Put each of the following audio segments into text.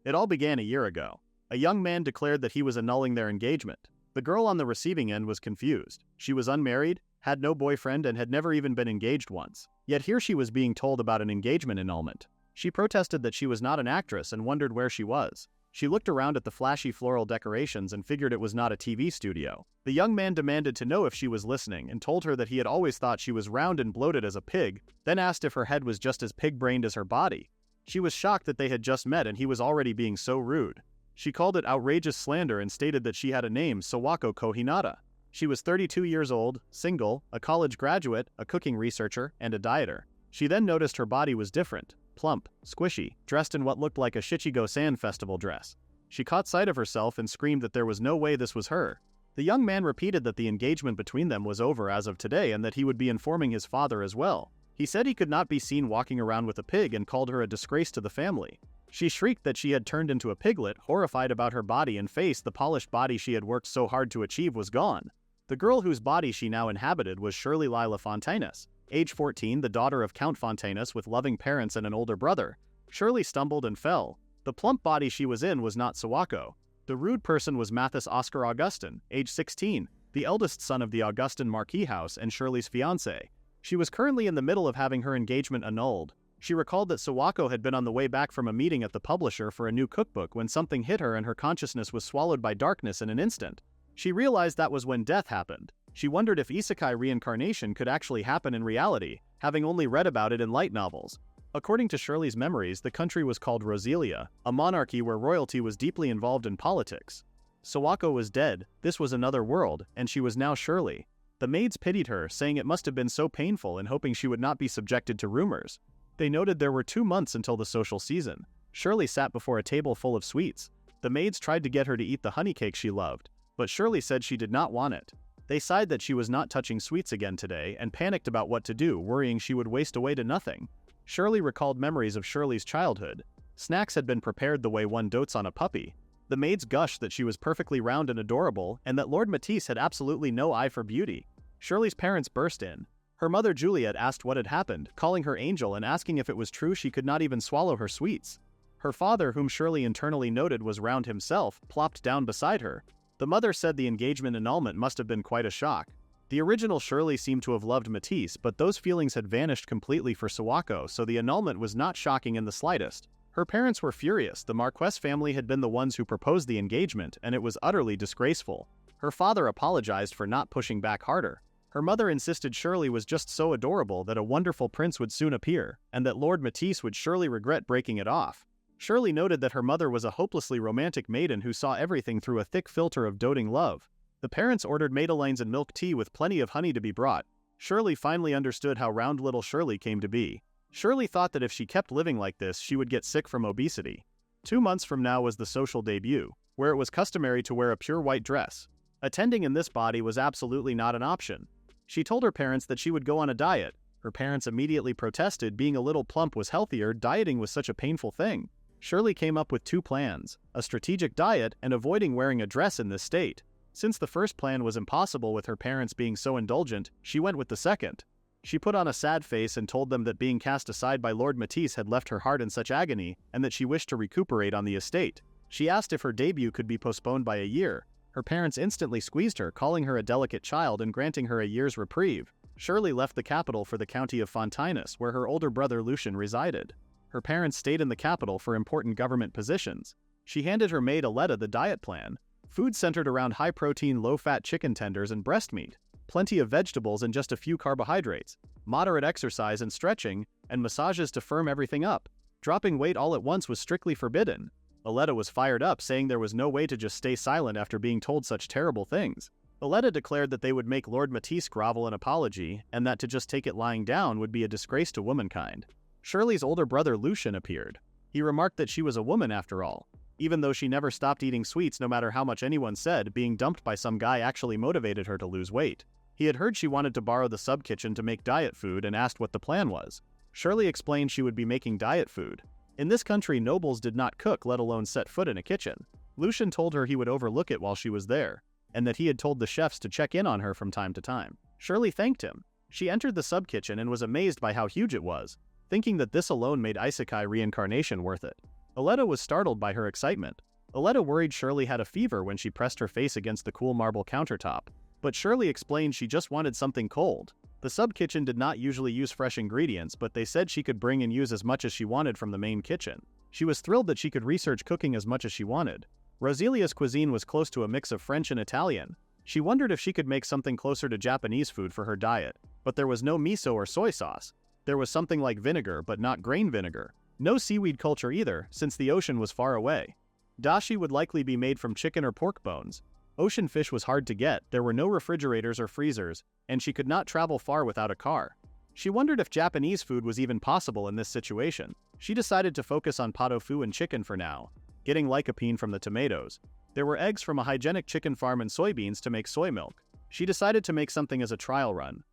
It all began a year ago. A young man declared that he was annulling their engagement. The girl on the receiving end was confused. She was unmarried, had no boyfriend, and had never even been engaged once. Yet here she was being told about an engagement annulment. She protested that she was not an actress and wondered where she was. She looked around at the flashy floral decorations and figured it was not a TV studio. The young man demanded to know if she was listening and told her that he had always thought she was round and bloated as a pig, then asked if her head was just as pig-brained as her body. She was shocked that they had just met and he was already being so rude. She called it outrageous slander and stated that she had a name, Sawako Kohinata. She was 32 years old, single, a college graduate, a cooking researcher, and a dieter. She then noticed her body was different, plump, squishy, dressed in what looked like a Shichigo-san festival dress. She caught sight of herself and screamed that there was no way this was her. The young man repeated that the engagement between them was over as of today and that he would be informing his father as well. He said he could not be seen walking around with a pig and called her a disgrace to the family. She shrieked that she had turned into a piglet, horrified about her body and face. The polished body she had worked so hard to achieve was gone. The girl whose body she now inhabited was Shirley Lila Fontinus, age 14, the daughter of Count Fontinus with loving parents and an older brother. Shirley stumbled and fell. The plump body she was in was not Sawako. The rude person was Matise Oscar Augustin, age 16, the eldest son of the Augustin Marquis house and Shirley's fiancé. She was currently in the middle of having her engagement annulled. She recalled that Sawako had been on the way back from a meeting at the publisher for a new cookbook when something hit her and her consciousness was swallowed by darkness in an instant. She realized that was when death happened. She wondered if isekai reincarnation could actually happen in reality, having only read about it in light novels. According to Shirley's memories, the country was called Roselia, a monarchy where royalty was deeply involved in politics. Sawako was dead, this was another world, and she was now Shirley. The maids pitied her, saying it must have been so painful and hoping she would not be subjected to rumors. They noted there were 2 months until the social season. Shirley sat before a table full of sweets. The maids tried to get her to eat the honey cake she loved, but Shirley said she did not want it. They sighed that she was not touching sweets again today and panicked about what to do, worrying she would waste away to nothing. Shirley recalled memories of Shirley's childhood. Snacks had been prepared the way one dotes on a puppy. The maids gushed that she was perfectly round and adorable and that Lord Matise had absolutely no eye for beauty. Shirley's parents burst in. Her mother Juliet asked what had happened, calling her angel and asking if it was true she could not even swallow her sweets. Her father, whom Shirley internally noted was round himself, plopped down beside her. The mother said the engagement annulment must have been quite a shock. The original Shirley seemed to have loved Matisse, but those feelings had vanished completely for Sawako, so the annulment was not shocking in the slightest. Her parents were furious. The Marquess family had been the ones who proposed the engagement, and it was utterly disgraceful. Her father apologized for not pushing back harder. Her mother insisted Shirley was just so adorable that a wonderful prince would soon appear, and that Lord Matisse would surely regret breaking it off. Shirley noted that her mother was a hopelessly romantic maiden who saw everything through a thick filter of doting love. The parents ordered madeleines and milk tea with plenty of honey to be brought. Shirley finally understood how round little Shirley came to be. Shirley thought that if she kept living like this, she would get sick from obesity. 2 months from now was the social debut, where it was customary to wear a pure white dress. Attending in this body was absolutely not an option. She told her parents that she would go on a diet. Her parents immediately protested. Being a little plump was healthier, dieting was such a painful thing. Shirley came up with 2 plans, a strategic diet and avoiding wearing a dress in this state. Since the first plan was impossible with her parents being so indulgent, she went with the second. She put on a sad face and told them that being cast aside by Lord Matisse had left her heart in such agony and that she wished to recuperate on the estate. She asked if her debut could be postponed by a year. Her parents instantly squeezed her, calling her a delicate child and granting her a year's reprieve. Shirley left the capital for the county of Fontinus, where her older brother Lucian resided. Her parents stayed in the capital for important government positions. She handed her maid Aletta the diet plan. Food centered around high-protein, low-fat chicken tenders and breast meat, plenty of vegetables and just a few carbohydrates, moderate exercise and stretching, and massages to firm everything up. Dropping weight all at once was strictly forbidden. Aletta was fired up, saying there was no way to just stay silent after being told such terrible things. Aletta declared that they would make Lord Matisse grovel an apology, and that to just take it lying down would be a disgrace to womankind. Shirley's older brother Lucian appeared. He remarked that she was a woman after all. Even though she never stopped eating sweets no matter how much anyone said, being dumped by some guy actually motivated her to lose weight. He had heard she wanted to borrow the sub-kitchen to make diet food and asked what the plan was. Shirley explained she would be making diet food. In this country, nobles did not cook, let alone set foot in a kitchen. Lucian told her he would overlook it while she was there, and that he had told the chefs to check in on her from time to time. Shirley thanked him. She entered the sub-kitchen and was amazed by how huge it was, thinking that this alone made isekai reincarnation worth it. Aletta was startled by her excitement. Aletta worried Shirley had a fever when she pressed her face against the cool marble countertop, but Shirley explained she just wanted something cold. The sub-kitchen did not usually use fresh ingredients, but they said she could bring and use as much as she wanted from the main kitchen. She was thrilled that she could research cooking as much as she wanted. Roselia's cuisine was close to a mix of French and Italian. She wondered if she could make something closer to Japanese food for her diet, but there was no miso or soy sauce. There was something like vinegar, but not grain vinegar. No seaweed culture either, since the ocean was far away. Dashi would likely be made from chicken or pork bones. Ocean fish was hard to get, there were no refrigerators or freezers, and she could not travel far without a car. She wondered if Japanese food was even possible in this situation. She decided to focus on pot au feu and chicken for now, getting lycopene from the tomatoes. There were eggs from a hygienic chicken farm and soybeans to make soy milk. She decided to make something as a trial run.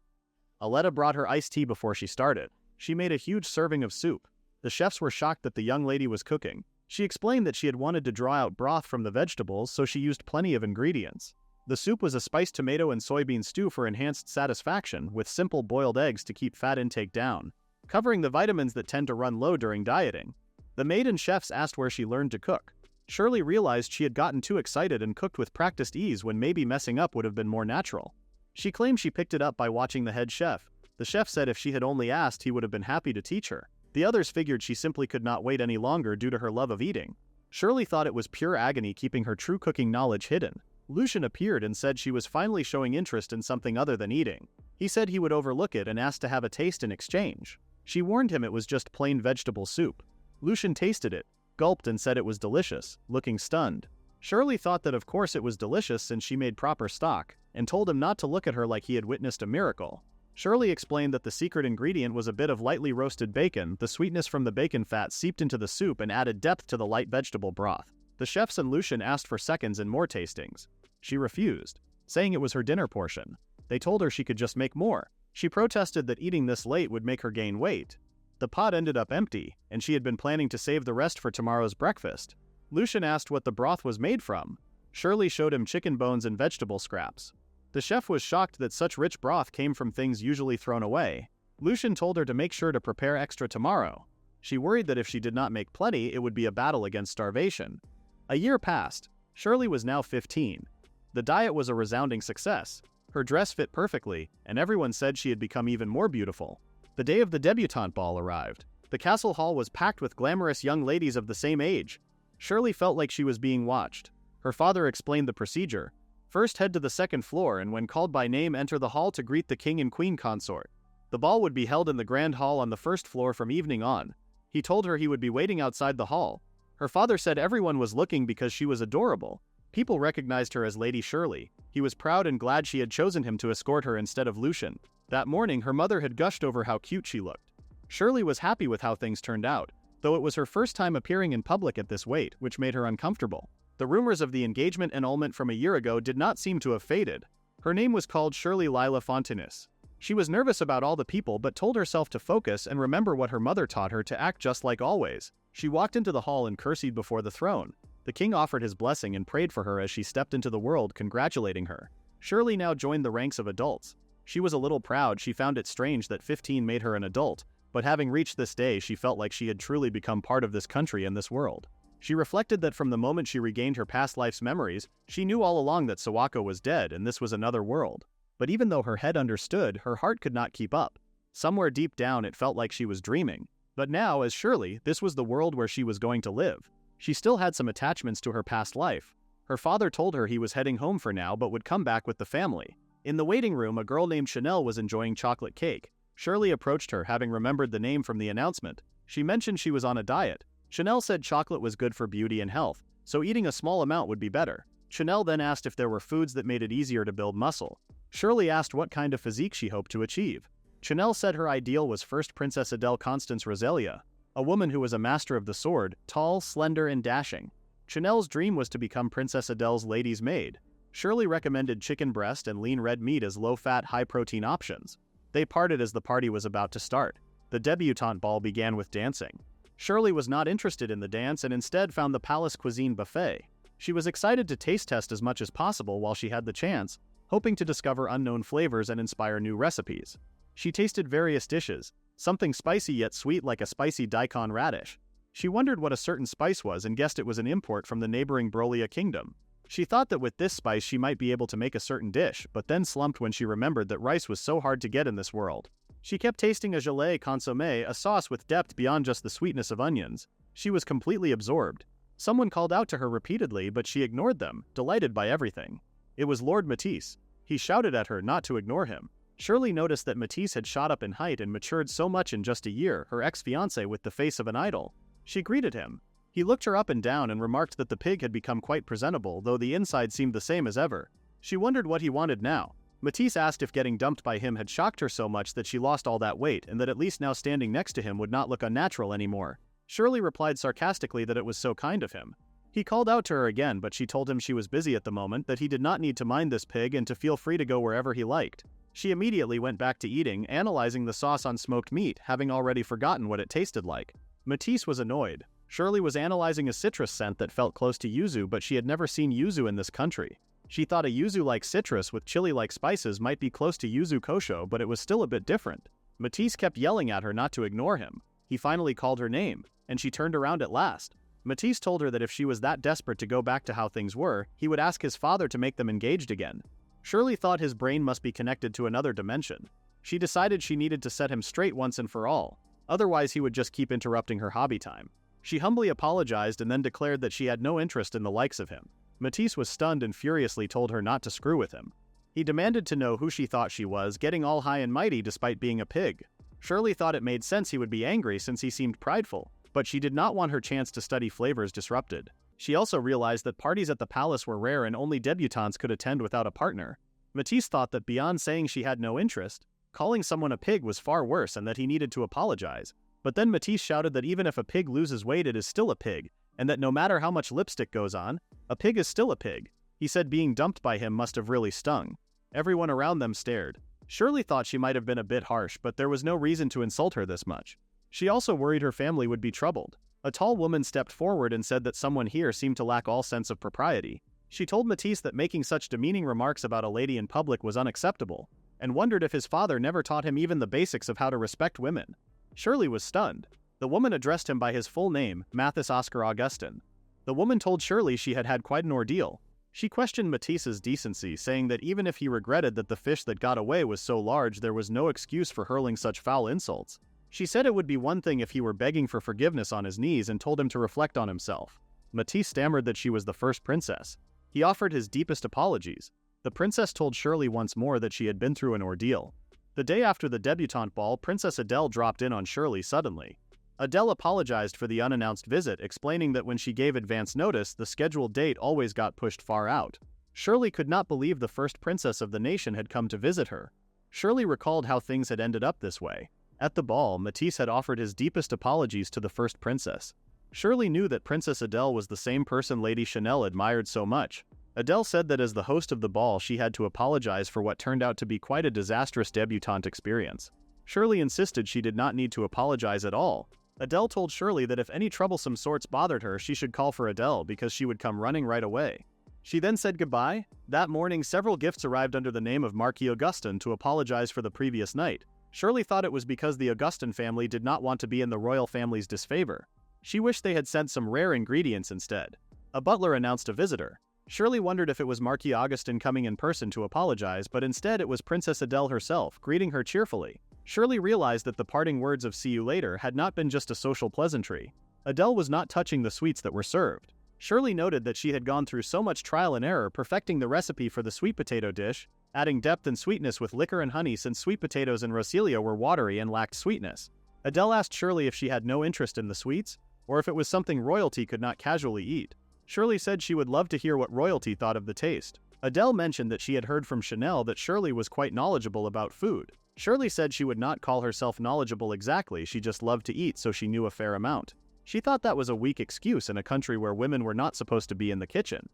Aletta brought her iced tea before she started. She made a huge serving of soup. The chefs were shocked that the young lady was cooking. She explained that she had wanted to draw out broth from the vegetables, so she used plenty of ingredients. The soup was a spiced tomato and soybean stew for enhanced satisfaction, with simple boiled eggs to keep fat intake down, covering the vitamins that tend to run low during dieting. The maid and chefs asked where she learned to cook. Shirley realized she had gotten too excited and cooked with practiced ease when maybe messing up would have been more natural. She claimed she picked it up by watching the head chef. The chef said if she had only asked, he would have been happy to teach her. The others figured she simply could not wait any longer due to her love of eating. Shirley thought it was pure agony keeping her true cooking knowledge hidden. Lucian appeared and said she was finally showing interest in something other than eating. He said he would overlook it and asked to have a taste in exchange. She warned him it was just plain vegetable soup. Lucian tasted it, gulped and said it was delicious, looking stunned. Shirley thought that of course it was delicious since she made proper stock, and told him not to look at her like he had witnessed a miracle. Shirley explained that the secret ingredient was a bit of lightly roasted bacon. The sweetness from the bacon fat seeped into the soup and added depth to the light vegetable broth. The chefs and Lucian asked for seconds and more tastings. She refused, saying it was her dinner portion. They told her she could just make more. She protested that eating this late would make her gain weight. The pot ended up empty, and she had been planning to save the rest for tomorrow's breakfast. Lucian asked what the broth was made from. Shirley showed him chicken bones and vegetable scraps. The chef was shocked that such rich broth came from things usually thrown away. Lucian told her to make sure to prepare extra tomorrow. She worried that if she did not make plenty, it would be a battle against starvation. A year passed. Shirley was now 15. The diet was a resounding success. Her dress fit perfectly, and everyone said she had become even more beautiful. The day of the debutante ball arrived. The castle hall was packed with glamorous young ladies of the same age. Shirley felt like she was being watched. Her father explained the procedure. First head to the second floor and when called by name enter the hall to greet the king and queen consort. The ball would be held in the grand hall on the first floor from evening on. He told her he would be waiting outside the hall. Her father said everyone was looking because she was adorable. People recognized her as Lady Shirley. He was proud and glad she had chosen him to escort her instead of Lucian. That morning her mother had gushed over how cute she looked. Shirley was happy with how things turned out, though it was her first time appearing in public at this weight, which made her uncomfortable. The rumors of the engagement annulment from a year ago did not seem to have faded. Her name was called Shirley Lila Fontinus. She was nervous about all the people but told herself to focus and remember what her mother taught her to act just like always. She walked into the hall and curtsied before the throne. The king offered his blessing and prayed for her as she stepped into the world, congratulating her. Shirley now joined the ranks of adults. She was a little proud. She found it strange that 15 made her an adult, but having reached this day she felt like she had truly become part of this country and this world. She reflected that from the moment she regained her past life's memories, she knew all along that Sawako was dead and this was another world. But even though her head understood, her heart could not keep up. Somewhere deep down it felt like she was dreaming. But now, as Shirley, this was the world where she was going to live. She still had some attachments to her past life. Her father told her he was heading home for now but would come back with the family. In the waiting room, a girl named Chanel was enjoying chocolate cake. Shirley approached her, having remembered the name from the announcement. She mentioned she was on a diet. Chanel said chocolate was good for beauty and health, so eating a small amount would be better. Chanel then asked if there were foods that made it easier to build muscle. Shirley asked what kind of physique she hoped to achieve. Chanel said her ideal was First Princess Adele Constance Roselia, a woman who was a master of the sword, tall, slender, and dashing. Chanel's dream was to become Princess Adele's lady's maid. Shirley recommended chicken breast and lean red meat as low-fat, high-protein options. They parted as the party was about to start. The debutante ball began with dancing. Shirley was not interested in the dance and instead found the palace cuisine buffet. She was excited to taste test as much as possible while she had the chance, hoping to discover unknown flavors and inspire new recipes. She tasted various dishes, something spicy yet sweet like a spicy daikon radish. She wondered what a certain spice was and guessed it was an import from the neighboring Brolia kingdom. She thought that with this spice she might be able to make a certain dish, but then slumped when she remembered that rice was so hard to get in this world. She kept tasting a gelée consommé, a sauce with depth beyond just the sweetness of onions. She was completely absorbed. Someone called out to her repeatedly, but she ignored them, delighted by everything. It was Lord Matise. He shouted at her not to ignore him. Shirley noticed that Matise had shot up in height and matured so much in just a year, her ex-fiancé with the face of an idol. She greeted him. He looked her up and down and remarked that the pig had become quite presentable, though the inside seemed the same as ever. She wondered what he wanted now. Matise asked if getting dumped by him had shocked her so much that she lost all that weight and that at least now standing next to him would not look unnatural anymore. Shirley replied sarcastically that it was so kind of him. He called out to her again, but she told him she was busy at the moment, that he did not need to mind this pig and to feel free to go wherever he liked. She immediately went back to eating, analyzing the sauce on smoked meat, having already forgotten what it tasted like. Matise was annoyed. Shirley was analyzing a citrus scent that felt close to yuzu, but she had never seen yuzu in this country. She thought a yuzu-like citrus with chili-like spices might be close to yuzu kosho, but it was still a bit different. Matise kept yelling at her not to ignore him. He finally called her name, and she turned around at last. Matise told her that if she was that desperate to go back to how things were, he would ask his father to make them engaged again. Shirley thought his brain must be connected to another dimension. She decided she needed to set him straight once and for all. Otherwise he would just keep interrupting her hobby time. She humbly apologized and then declared that she had no interest in the likes of him. Matise was stunned and furiously told her not to screw with him. He demanded to know who she thought she was, getting all high and mighty despite being a pig. Shirley thought it made sense he would be angry since he seemed prideful, but she did not want her chance to study flavors disrupted. She also realized that parties at the palace were rare and only debutantes could attend without a partner. Matise thought that beyond saying she had no interest, calling someone a pig was far worse and that he needed to apologize. But then Matise shouted that even if a pig loses weight it is still a pig, and that no matter how much lipstick goes on, a pig is still a pig. He said being dumped by him must have really stung. Everyone around them stared. Shirley thought she might have been a bit harsh, but there was no reason to insult her this much. She also worried her family would be troubled. A tall woman stepped forward and said that someone here seemed to lack all sense of propriety. She told Matise that making such demeaning remarks about a lady in public was unacceptable, and wondered if his father never taught him even the basics of how to respect women. Shirley was stunned. The woman addressed him by his full name, Matise Oscar Augustin. The woman told Shirley she had had quite an ordeal. She questioned Matise's decency, saying that even if he regretted that the fish that got away was so large, there was no excuse for hurling such foul insults. She said it would be one thing if he were begging for forgiveness on his knees and told him to reflect on himself. Matise stammered that she was the first princess. He offered his deepest apologies. The princess told Shirley once more that she had been through an ordeal. The day after the debutante ball, Princess Adele dropped in on Shirley suddenly. Adele apologized for the unannounced visit, explaining that when she gave advance notice, the scheduled date always got pushed far out. Shirley could not believe the first princess of the nation had come to visit her. Shirley recalled how things had ended up this way. At the ball, Matise had offered his deepest apologies to the first princess. Shirley knew that Princess Adele was the same person Lady Chanel admired so much. Adele said that as the host of the ball she had to apologize for what turned out to be quite a disastrous debutante experience. Shirley insisted she did not need to apologize at all. Adele told Shirley that if any troublesome sorts bothered her she should call for Adele because she would come running right away. She then said goodbye. That morning several gifts arrived under the name of Marquis Augustin to apologize for the previous night. Shirley thought it was because the Augustin family did not want to be in the royal family's disfavor. She wished they had sent some rare ingredients instead. A butler announced a visitor. Shirley wondered if it was Marquis Augustin coming in person to apologize, but instead it was Princess Adele herself, greeting her cheerfully. Shirley realized that the parting words of "see you later" had not been just a social pleasantry. Adele was not touching the sweets that were served. Shirley noted that she had gone through so much trial and error perfecting the recipe for the sweet potato dish, adding depth and sweetness with liquor and honey since sweet potatoes in Rosillo were watery and lacked sweetness. Adele asked Shirley if she had no interest in the sweets, or if it was something royalty could not casually eat. Shirley said she would love to hear what royalty thought of the taste. Adele mentioned that she had heard from Chanel that Shirley was quite knowledgeable about food. Shirley said she would not call herself knowledgeable exactly, she just loved to eat, so she knew a fair amount. She thought that was a weak excuse in a country where women were not supposed to be in the kitchen.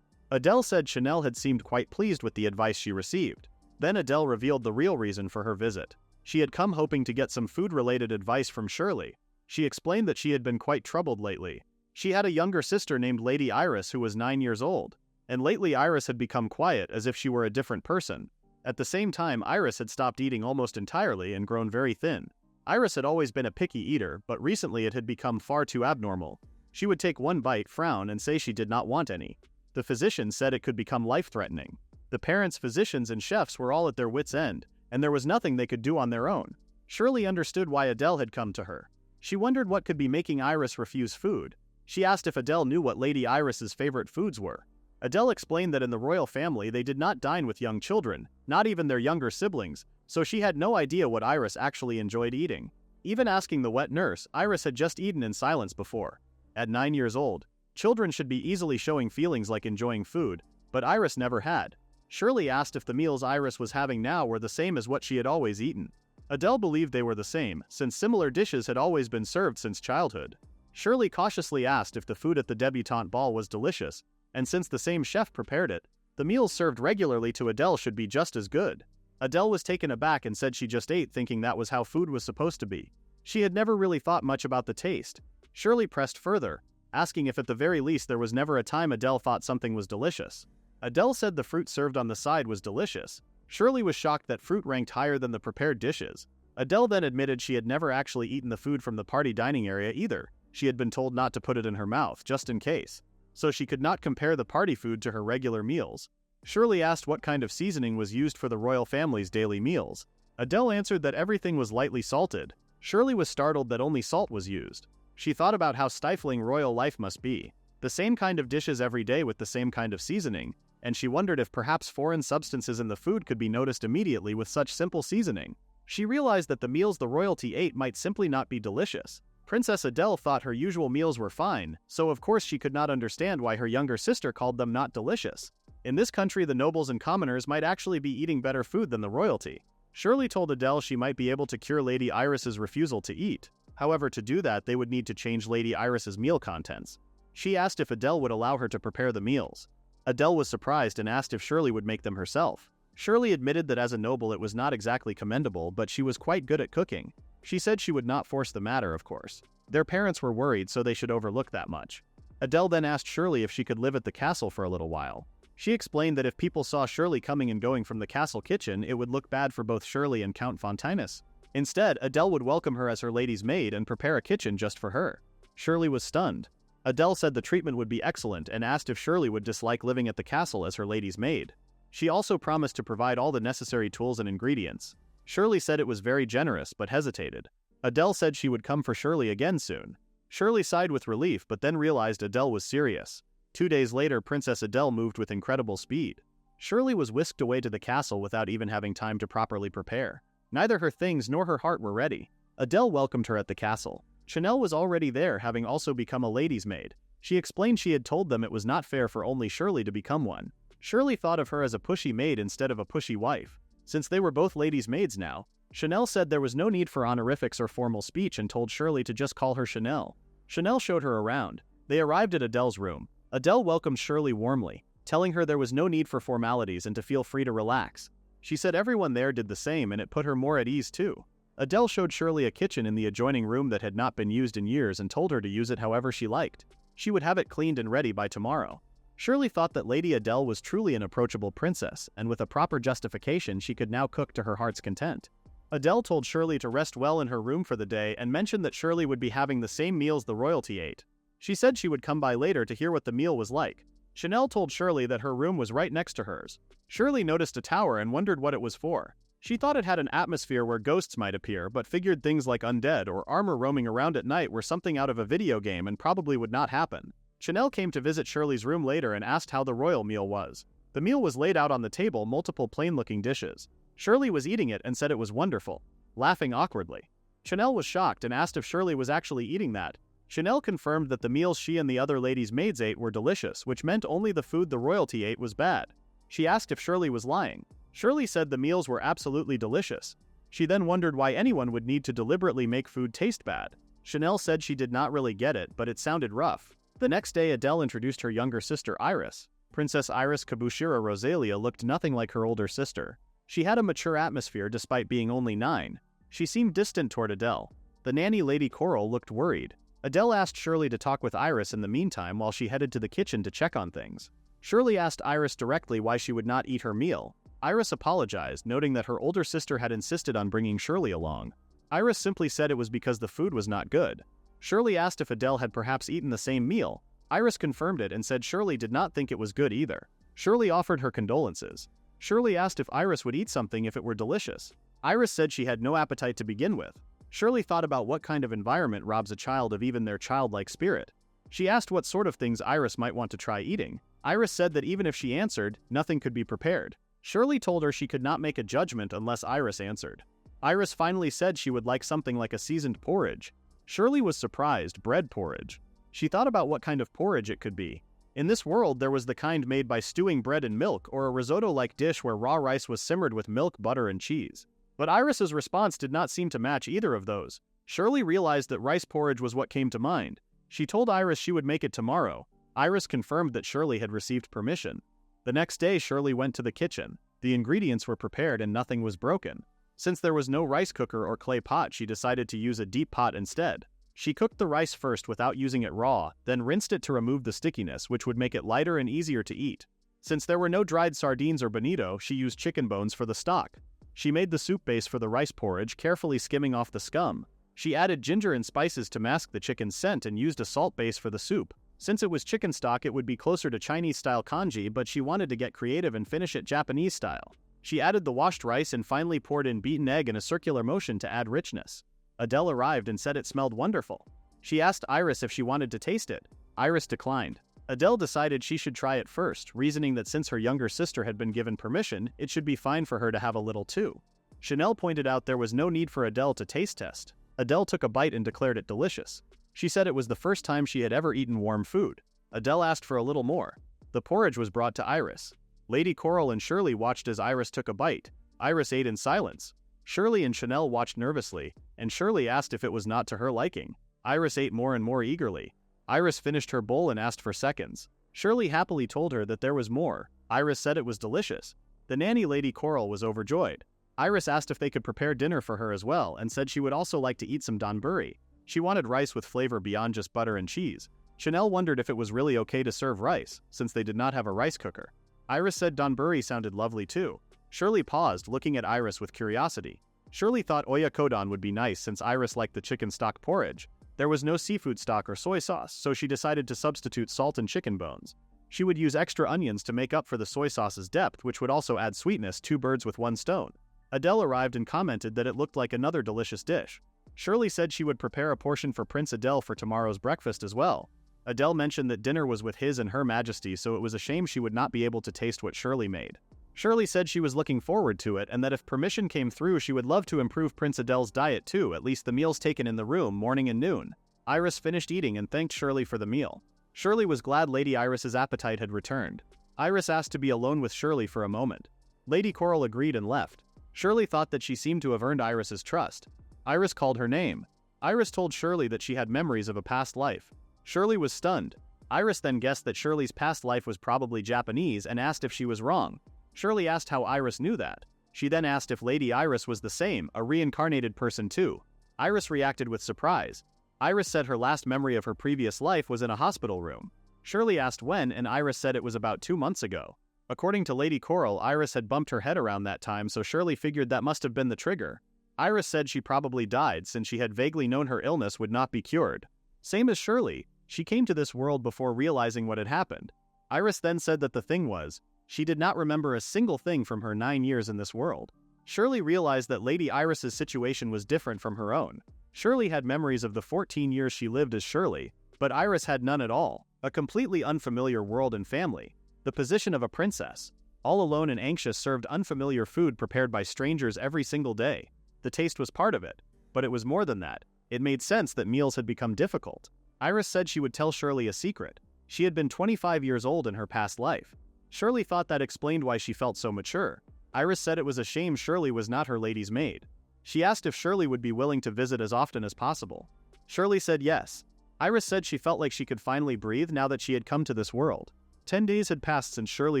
Adele said Chanel had seemed quite pleased with the advice she received. Then Adele revealed the real reason for her visit. She had come hoping to get some food-related advice from Shirley. She explained that she had been quite troubled lately. She had a younger sister named Lady Iris who was 9 years old, and lately Iris had become quiet as if she were a different person. At the same time, Iris had stopped eating almost entirely and grown very thin. Iris had always been a picky eater, but recently it had become far too abnormal. She would take one bite, frown, and say she did not want any. The physicians said it could become life-threatening. The parents, physicians, and chefs were all at their wits' end, and there was nothing they could do on their own. Shirley understood why Adele had come to her. She wondered what could be making Iris refuse food. She asked if Adele knew what Lady Iris's favorite foods were. Adele explained that in the royal family they did not dine with young children, not even their younger siblings, so she had no idea what Iris actually enjoyed eating. Even asking the wet nurse, Iris had just eaten in silence before. At 9 years old, children should be easily showing feelings like enjoying food, but Iris never had. Shirley asked if the meals Iris was having now were the same as what she had always eaten. Adele believed they were the same, since similar dishes had always been served since childhood. Shirley cautiously asked if the food at the debutante ball was delicious, and since the same chef prepared it, the meals served regularly to Adele should be just as good. Adele was taken aback and said she just ate thinking that was how food was supposed to be. She had never really thought much about the taste. Shirley pressed further, asking if at the very least there was never a time Adele thought something was delicious. Adele said the fruit served on the side was delicious. Shirley was shocked that fruit ranked higher than the prepared dishes. Adele then admitted she had never actually eaten the food from the party dining area either. She had been told not to put it in her mouth, just in case, so she could not compare the party food to her regular meals. Shirley asked what kind of seasoning was used for the royal family's daily meals. Adele answered that everything was lightly salted. Shirley was startled that only salt was used. She thought about how stifling royal life must be. The same kind of dishes every day with the same kind of seasoning, and she wondered if perhaps foreign substances in the food could be noticed immediately with such simple seasoning. She realized that the meals the royalty ate might simply not be delicious. Princess Adele thought her usual meals were fine, so of course she could not understand why her younger sister called them not delicious. In this country, the nobles and commoners might actually be eating better food than the royalty. Shirley told Adele she might be able to cure Lady Iris's refusal to eat. However, to do that, they would need to change Lady Iris's meal contents. She asked if Adele would allow her to prepare the meals. Adele was surprised and asked if Shirley would make them herself. Shirley admitted that as a noble it was not exactly commendable, but she was quite good at cooking. She said she would not force the matter, of course. Their parents were worried, so they should overlook that much. Adele then asked Shirley if she could live at the castle for a little while. She explained that if people saw Shirley coming and going from the castle kitchen, it would look bad for both Shirley and Count Fontinus. Instead, Adele would welcome her as her lady's maid and prepare a kitchen just for her. Shirley was stunned. Adele said the treatment would be excellent and asked if Shirley would dislike living at the castle as her lady's maid. She also promised to provide all the necessary tools and ingredients. Shirley said it was very generous but hesitated. Adele said she would come for Shirley again soon. Shirley sighed with relief but then realized Adele was serious. 2 days later, Princess Adele moved with incredible speed. Shirley was whisked away to the castle without even having time to properly prepare. Neither her things nor her heart were ready. Adele welcomed her at the castle. Chanel was already there, having also become a lady's maid. She explained she had told them it was not fair for only Shirley to become one. Shirley thought of her as a pushy maid instead of a pushy wife. Since they were both ladies' maids now, Chanel said there was no need for honorifics or formal speech and told Shirley to just call her Chanel. Chanel showed her around. They arrived at Adele's room. Adele welcomed Shirley warmly, telling her there was no need for formalities and to feel free to relax. She said everyone there did the same and it put her more at ease too. Adele showed Shirley a kitchen in the adjoining room that had not been used in years and told her to use it however she liked. She would have it cleaned and ready by tomorrow. Shirley thought that Lady Adele was truly an approachable princess, and with a proper justification she could now cook to her heart's content. Adele told Shirley to rest well in her room for the day and mentioned that Shirley would be having the same meals the royalty ate. She said she would come by later to hear what the meal was like. Chanel told Shirley that her room was right next to hers. Shirley noticed a tower and wondered what it was for. She thought it had an atmosphere where ghosts might appear, but figured things like undead or armor roaming around at night were something out of a video game and probably would not happen. Chanel came to visit Shirley's room later and asked how the royal meal was. The meal was laid out on the table, multiple plain-looking dishes. Shirley was eating it and said it was wonderful, laughing awkwardly. Chanel was shocked and asked if Shirley was actually eating that. Chanel confirmed that the meals she and the other ladies' maids ate were delicious, which meant only the food the royalty ate was bad. She asked if Shirley was lying. Shirley said the meals were absolutely delicious. She then wondered why anyone would need to deliberately make food taste bad. Chanel said she did not really get it, but it sounded rough. The next day, Adele introduced her younger sister Iris. Princess Iris Kabushira Rosalia looked nothing like her older sister. She had a mature atmosphere despite being only 9. She seemed distant toward Adele. The nanny Lady Coral looked worried. Adele asked Shirley to talk with Iris in the meantime while she headed to the kitchen to check on things. Shirley asked Iris directly why she would not eat her meal. Iris apologized, noting that her older sister had insisted on bringing Shirley along. Iris simply said it was because the food was not good. Shirley asked if Adele had perhaps eaten the same meal. Iris confirmed it and said Shirley did not think it was good either. Shirley offered her condolences. Shirley asked if Iris would eat something if it were delicious. Iris said she had no appetite to begin with. Shirley thought about what kind of environment robs a child of even their childlike spirit. She asked what sort of things Iris might want to try eating. Iris said that even if she answered, nothing could be prepared. Shirley told her she could not make a judgment unless Iris answered. Iris finally said she would like something like a seasoned porridge. Shirley was surprised, bread porridge. She thought about what kind of porridge it could be. In this world, there was the kind made by stewing bread in milk or a risotto-like dish where raw rice was simmered with milk, butter, and cheese. But Iris's response did not seem to match either of those. Shirley realized that rice porridge was what came to mind. She told Iris she would make it tomorrow. Iris confirmed that Shirley had received permission. The next day, Shirley went to the kitchen. The ingredients were prepared and nothing was broken. Since there was no rice cooker or clay pot, she decided to use a deep pot instead. She cooked the rice first without using it raw, then rinsed it to remove the stickiness, which would make it lighter and easier to eat. Since there were no dried sardines or bonito, she used chicken bones for the stock. She made the soup base for the rice porridge, carefully skimming off the scum. She added ginger and spices to mask the chicken's scent and used a salt base for the soup. Since it was chicken stock, it would be closer to Chinese-style congee, but she wanted to get creative and finish it Japanese style. She added the washed rice and finally poured in beaten egg in a circular motion to add richness. Adele arrived and said it smelled wonderful. She asked Iris if she wanted to taste it. Iris declined. Adele decided she should try it first, reasoning that since her younger sister had been given permission, it should be fine for her to have a little too. Chanel pointed out there was no need for Adele to taste test. Adele took a bite and declared it delicious. She said it was the first time she had ever eaten warm food. Adele asked for a little more. The porridge was brought to Iris. Lady Coral and Shirley watched as Iris took a bite. Iris ate in silence. Shirley and Chanel watched nervously, and Shirley asked if it was not to her liking. Iris ate more and more eagerly. Iris finished her bowl and asked for seconds. Shirley happily told her that there was more. Iris said it was delicious. The nanny Lady Coral was overjoyed. Iris asked if they could prepare dinner for her as well and said she would also like to eat some donburi. She wanted rice with flavor beyond just butter and cheese. Chanel wondered if it was really okay to serve rice, since they did not have a rice cooker. Iris said donburi sounded lovely too. Shirley paused, looking at Iris with curiosity. Shirley thought oyakodon would be nice since Iris liked the chicken stock porridge. There was no seafood stock or soy sauce, so she decided to substitute salt and chicken bones. She would use extra onions to make up for the soy sauce's depth, which would also add sweetness, 2 birds with 1 stone. Adele arrived and commented that it looked like another delicious dish. Shirley said she would prepare a portion for Prince Adele for tomorrow's breakfast as well. Adele mentioned that dinner was with His and Her Majesty, so it was a shame she would not be able to taste what Shirley made. Shirley said she was looking forward to it and that if permission came through she would love to improve Prince Adele's diet too, at least the meals taken in the room morning and noon. Iris finished eating and thanked Shirley for the meal. Shirley was glad Lady Iris's appetite had returned. Iris asked to be alone with Shirley for a moment. Lady Coral agreed and left. Shirley thought that she seemed to have earned Iris's trust. Iris called her name. Iris told Shirley that she had memories of a past life. Shirley was stunned. Iris then guessed that Shirley's past life was probably Japanese and asked if she was wrong. Shirley asked how Iris knew that. She then asked if Lady Iris was the same, a reincarnated person too. Iris reacted with surprise. Iris said her last memory of her previous life was in a hospital room. Shirley asked when, and Iris said it was about 2 months ago. According to Lady Coral, Iris had bumped her head around that time, so Shirley figured that must have been the trigger. Iris said she probably died since she had vaguely known her illness would not be cured. Same as Shirley, she came to this world before realizing what had happened. Iris then said that the thing was, she did not remember a single thing from her 9 years in this world. Shirley realized that Lady Iris's situation was different from her own. Shirley had memories of the 14 years she lived as Shirley, but Iris had none at all. A completely unfamiliar world and family. The position of a princess. All alone and anxious, served unfamiliar food prepared by strangers every single day. The taste was part of it, but it was more than that. It made sense that meals had become difficult. Iris said she would tell Shirley a secret. She had been 25 years old in her past life. Shirley thought that explained why she felt so mature. Iris said it was a shame Shirley was not her lady's maid. She asked if Shirley would be willing to visit as often as possible. Shirley said yes. Iris said she felt like she could finally breathe now that she had come to this world. 10 days had passed since Shirley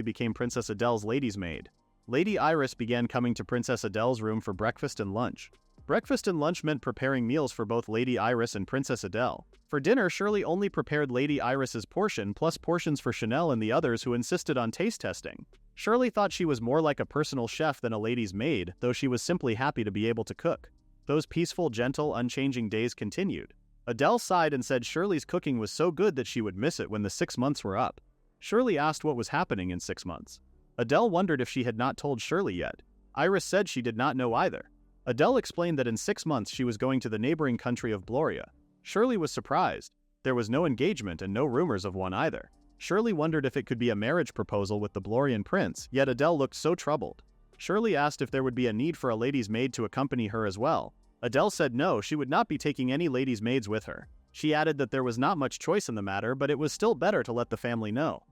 became Princess Adele's lady's maid. Lady Iris began coming to Princess Adele's room for breakfast and lunch. Breakfast and lunch meant preparing meals for both Lady Iris and Princess Adele. For dinner, Shirley only prepared Lady Iris's portion plus portions for Chanel and the others who insisted on taste testing. Shirley thought she was more like a personal chef than a lady's maid, though she was simply happy to be able to cook. Those peaceful, gentle, unchanging days continued. Adele sighed and said Shirley's cooking was so good that she would miss it when the 6 months were up. Shirley asked what was happening in 6 months. Adele wondered if she had not told Shirley yet. Iris said she did not know either. Adele explained that in 6 months she was going to the neighboring country of Bloria. Shirley was surprised. There was no engagement and no rumors of one either. Shirley wondered if it could be a marriage proposal with the Blorian prince, yet Adele looked so troubled. Shirley asked if there would be a need for a lady's maid to accompany her as well. Adele said no, she would not be taking any ladies' maids with her. She added that there was not much choice in the matter, but it was still better to let the family know.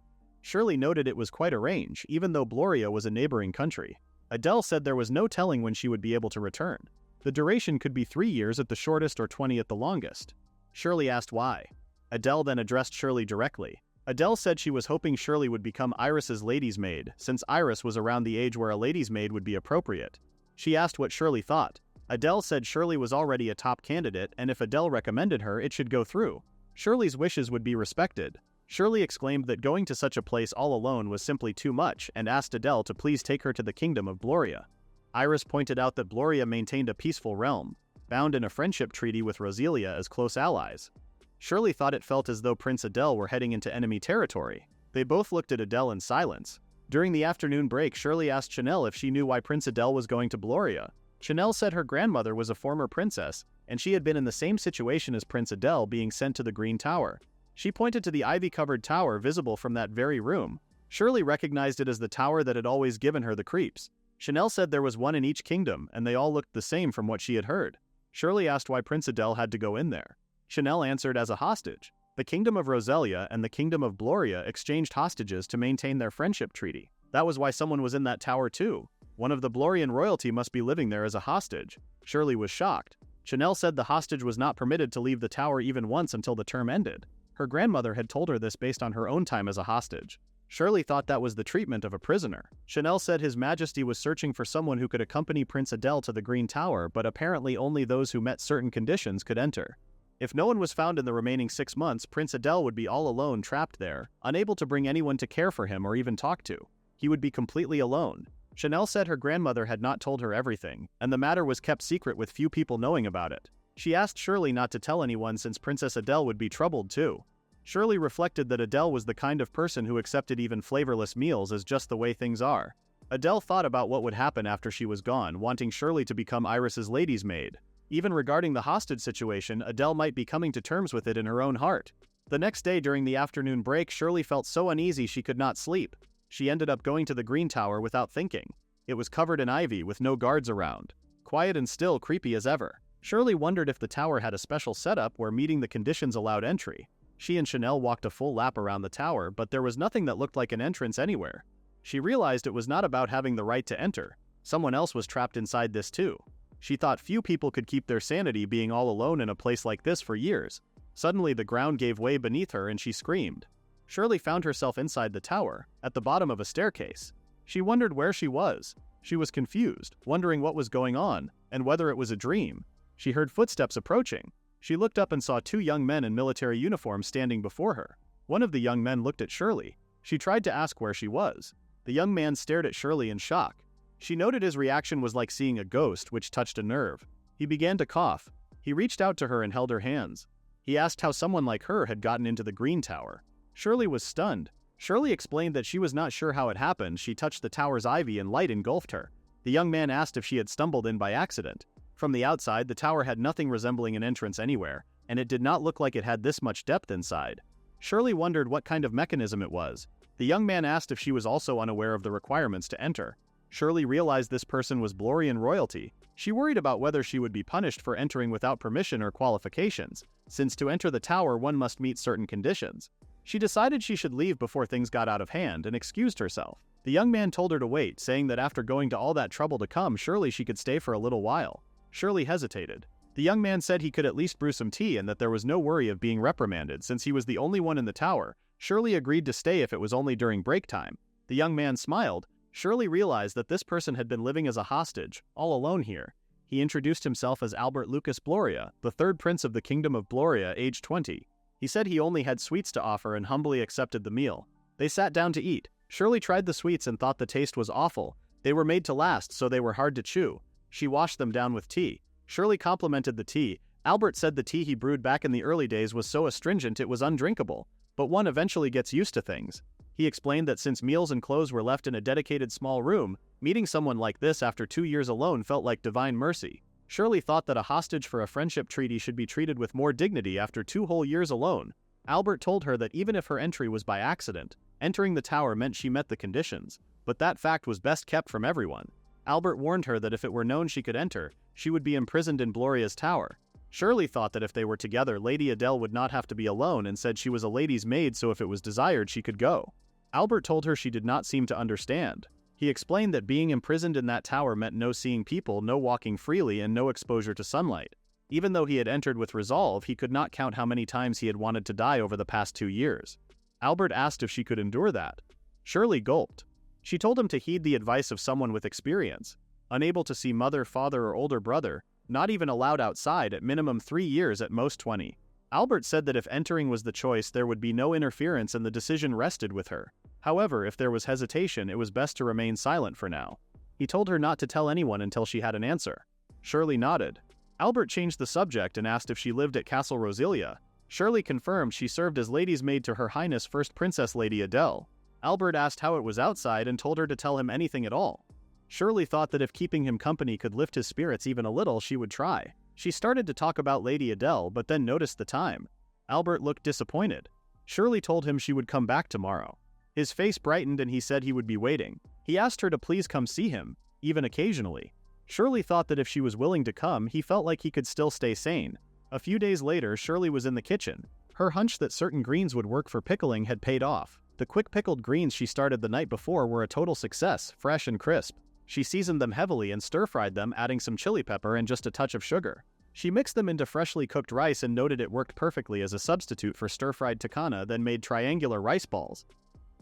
Shirley noted it was quite a range, even though Bloria was a neighboring country. Adele said there was no telling when she would be able to return. The duration could be 3 years at the shortest or 20 at the longest. Shirley asked why. Adele then addressed Shirley directly. Adele said she was hoping Shirley would become Iris's lady's maid, since Iris was around the age where a lady's maid would be appropriate. She asked what Shirley thought. Adele said Shirley was already a top candidate, and if Adele recommended her, it should go through. Shirley's wishes would be respected. Shirley exclaimed that going to such a place all alone was simply too much and asked Adele to please take her to the kingdom of Bloria. Iris pointed out that Bloria maintained a peaceful realm, bound in a friendship treaty with Roselia as close allies. Shirley thought it felt as though Prince Adele were heading into enemy territory. They both looked at Adele in silence. During the afternoon break, Shirley asked Chanel if she knew why Prince Adele was going to Bloria. Chanel said her grandmother was a former princess, and she had been in the same situation as Prince Adele, being sent to the Green Tower. She pointed to the ivy-covered tower visible from that very room. Shirley recognized it as the tower that had always given her the creeps. Chanel said there was one in each kingdom, and they all looked the same from what she had heard. Shirley asked why Prince Adele had to go in there. Chanel answered as a hostage. The kingdom of Roselia and the kingdom of Bloria exchanged hostages to maintain their friendship treaty. That was why someone was in that tower too. One of the Blorian royalty must be living there as a hostage. Shirley was shocked. Chanel said the hostage was not permitted to leave the tower even once until the term ended. Her grandmother had told her this based on her own time as a hostage. Shirley thought that was the treatment of a prisoner. Chanel said His Majesty was searching for someone who could accompany Prince Adele to the Green Tower, but apparently only those who met certain conditions could enter. If no one was found in the remaining 6 months, Prince Adele would be all alone, trapped there, unable to bring anyone to care for him or even talk to. He would be completely alone. Chanel said her grandmother had not told her everything, and the matter was kept secret with few people knowing about it. She asked Shirley not to tell anyone since Princess Adele would be troubled too. Shirley reflected that Adele was the kind of person who accepted even flavorless meals as just the way things are. Adele thought about what would happen after she was gone, wanting Shirley to become Iris's lady's maid. Even regarding the hostage situation, Adele might be coming to terms with it in her own heart. The next day during the afternoon break, Shirley felt so uneasy she could not sleep. She ended up going to the Green Tower without thinking. It was covered in ivy with no guards around. Quiet and still, creepy as ever. Shirley wondered if the tower had a special setup where meeting the conditions allowed entry. She and Chanel walked a full lap around the tower, but there was nothing that looked like an entrance anywhere. She realized it was not about having the right to enter. Someone else was trapped inside this too. She thought few people could keep their sanity being all alone in a place like this for years. Suddenly the ground gave way beneath her and she screamed. Shirley found herself inside the tower, at the bottom of a staircase. She wondered where she was. She was confused, wondering what was going on, and whether it was a dream. She heard footsteps approaching. She looked up and saw 2 young men in military uniforms standing before her. One of the young men looked at Shirley. She tried to ask where she was. The young man stared at Shirley in shock. She noted his reaction was like seeing a ghost, which touched a nerve. He began to cough. He reached out to her and held her hands. He asked how someone like her had gotten into the Green Tower. Shirley was stunned. Shirley explained that she was not sure how it happened. She touched the tower's ivy and light engulfed her. The young man asked if she had stumbled in by accident. From the outside, the tower had nothing resembling an entrance anywhere, and it did not look like it had this much depth inside. Shirley wondered what kind of mechanism it was. The young man asked if she was also unaware of the requirements to enter. Shirley realized this person was Blorian royalty. She worried about whether she would be punished for entering without permission or qualifications, since to enter the tower one must meet certain conditions. She decided she should leave before things got out of hand and excused herself. The young man told her to wait, saying that after going to all that trouble to come, surely she could stay for a little while. Shirley hesitated. The young man said he could at least brew some tea and that there was no worry of being reprimanded since he was the only one in the tower. Shirley agreed to stay if it was only during break time. The young man smiled. Shirley realized that this person had been living as a hostage, all alone here. He introduced himself as Albert Lucas Bloria, the 3rd prince of the kingdom of Bloria, aged 20. He said he only had sweets to offer and humbly accepted the meal. They sat down to eat. Shirley tried the sweets and thought the taste was awful. They were made to last, so they were hard to chew. She washed them down with tea. Shirley complimented the tea. Albert said the tea he brewed back in the early days was so astringent it was undrinkable, but one eventually gets used to things. He explained that since meals and clothes were left in a dedicated small room, meeting someone like this after 2 years alone felt like divine mercy. Shirley thought that a hostage for a friendship treaty should be treated with more dignity after 2 whole years alone. Albert told her that even if her entry was by accident, entering the tower meant she met the conditions, but that fact was best kept from everyone. Albert warned her that if it were known she could enter, she would be imprisoned in Gloria's tower. Shirley thought that if they were together, Lady Adele would not have to be alone and said she was a lady's maid, so if it was desired she could go. Albert told her she did not seem to understand. He explained that being imprisoned in that tower meant no seeing people, no walking freely, and no exposure to sunlight. Even though he had entered with resolve, he could not count how many times he had wanted to die over the past 2 years. Albert asked if she could endure that. Shirley gulped. She told him to heed the advice of someone with experience. Unable to see mother, father, or older brother, not even allowed outside, at minimum 3 years, at most 20. Albert said that if entering was the choice, there would be no interference and the decision rested with her. However, if there was hesitation, it was best to remain silent for now. He told her not to tell anyone until she had an answer. Shirley nodded. Albert changed the subject and asked if she lived at Castle Roselia. Shirley confirmed she served as lady's maid to Her Highness First Princess Lady Adele. Albert asked how it was outside and told her to tell him anything at all. Shirley thought that if keeping him company could lift his spirits even a little, she would try. She started to talk about Lady Adele, but then noticed the time. Albert looked disappointed. Shirley told him she would come back tomorrow. His face brightened and he said he would be waiting. He asked her to please come see him, even occasionally. Shirley thought that if she was willing to come, he felt like he could still stay sane. A few days later, Shirley was in the kitchen. Her hunch that certain greens would work for pickling had paid off. The quick pickled greens she started the night before were a total success, fresh and crisp. She seasoned them heavily and stir-fried them, adding some chili pepper and just a touch of sugar. She mixed them into freshly cooked rice and noted it worked perfectly as a substitute for stir-fried takana, then made triangular rice balls.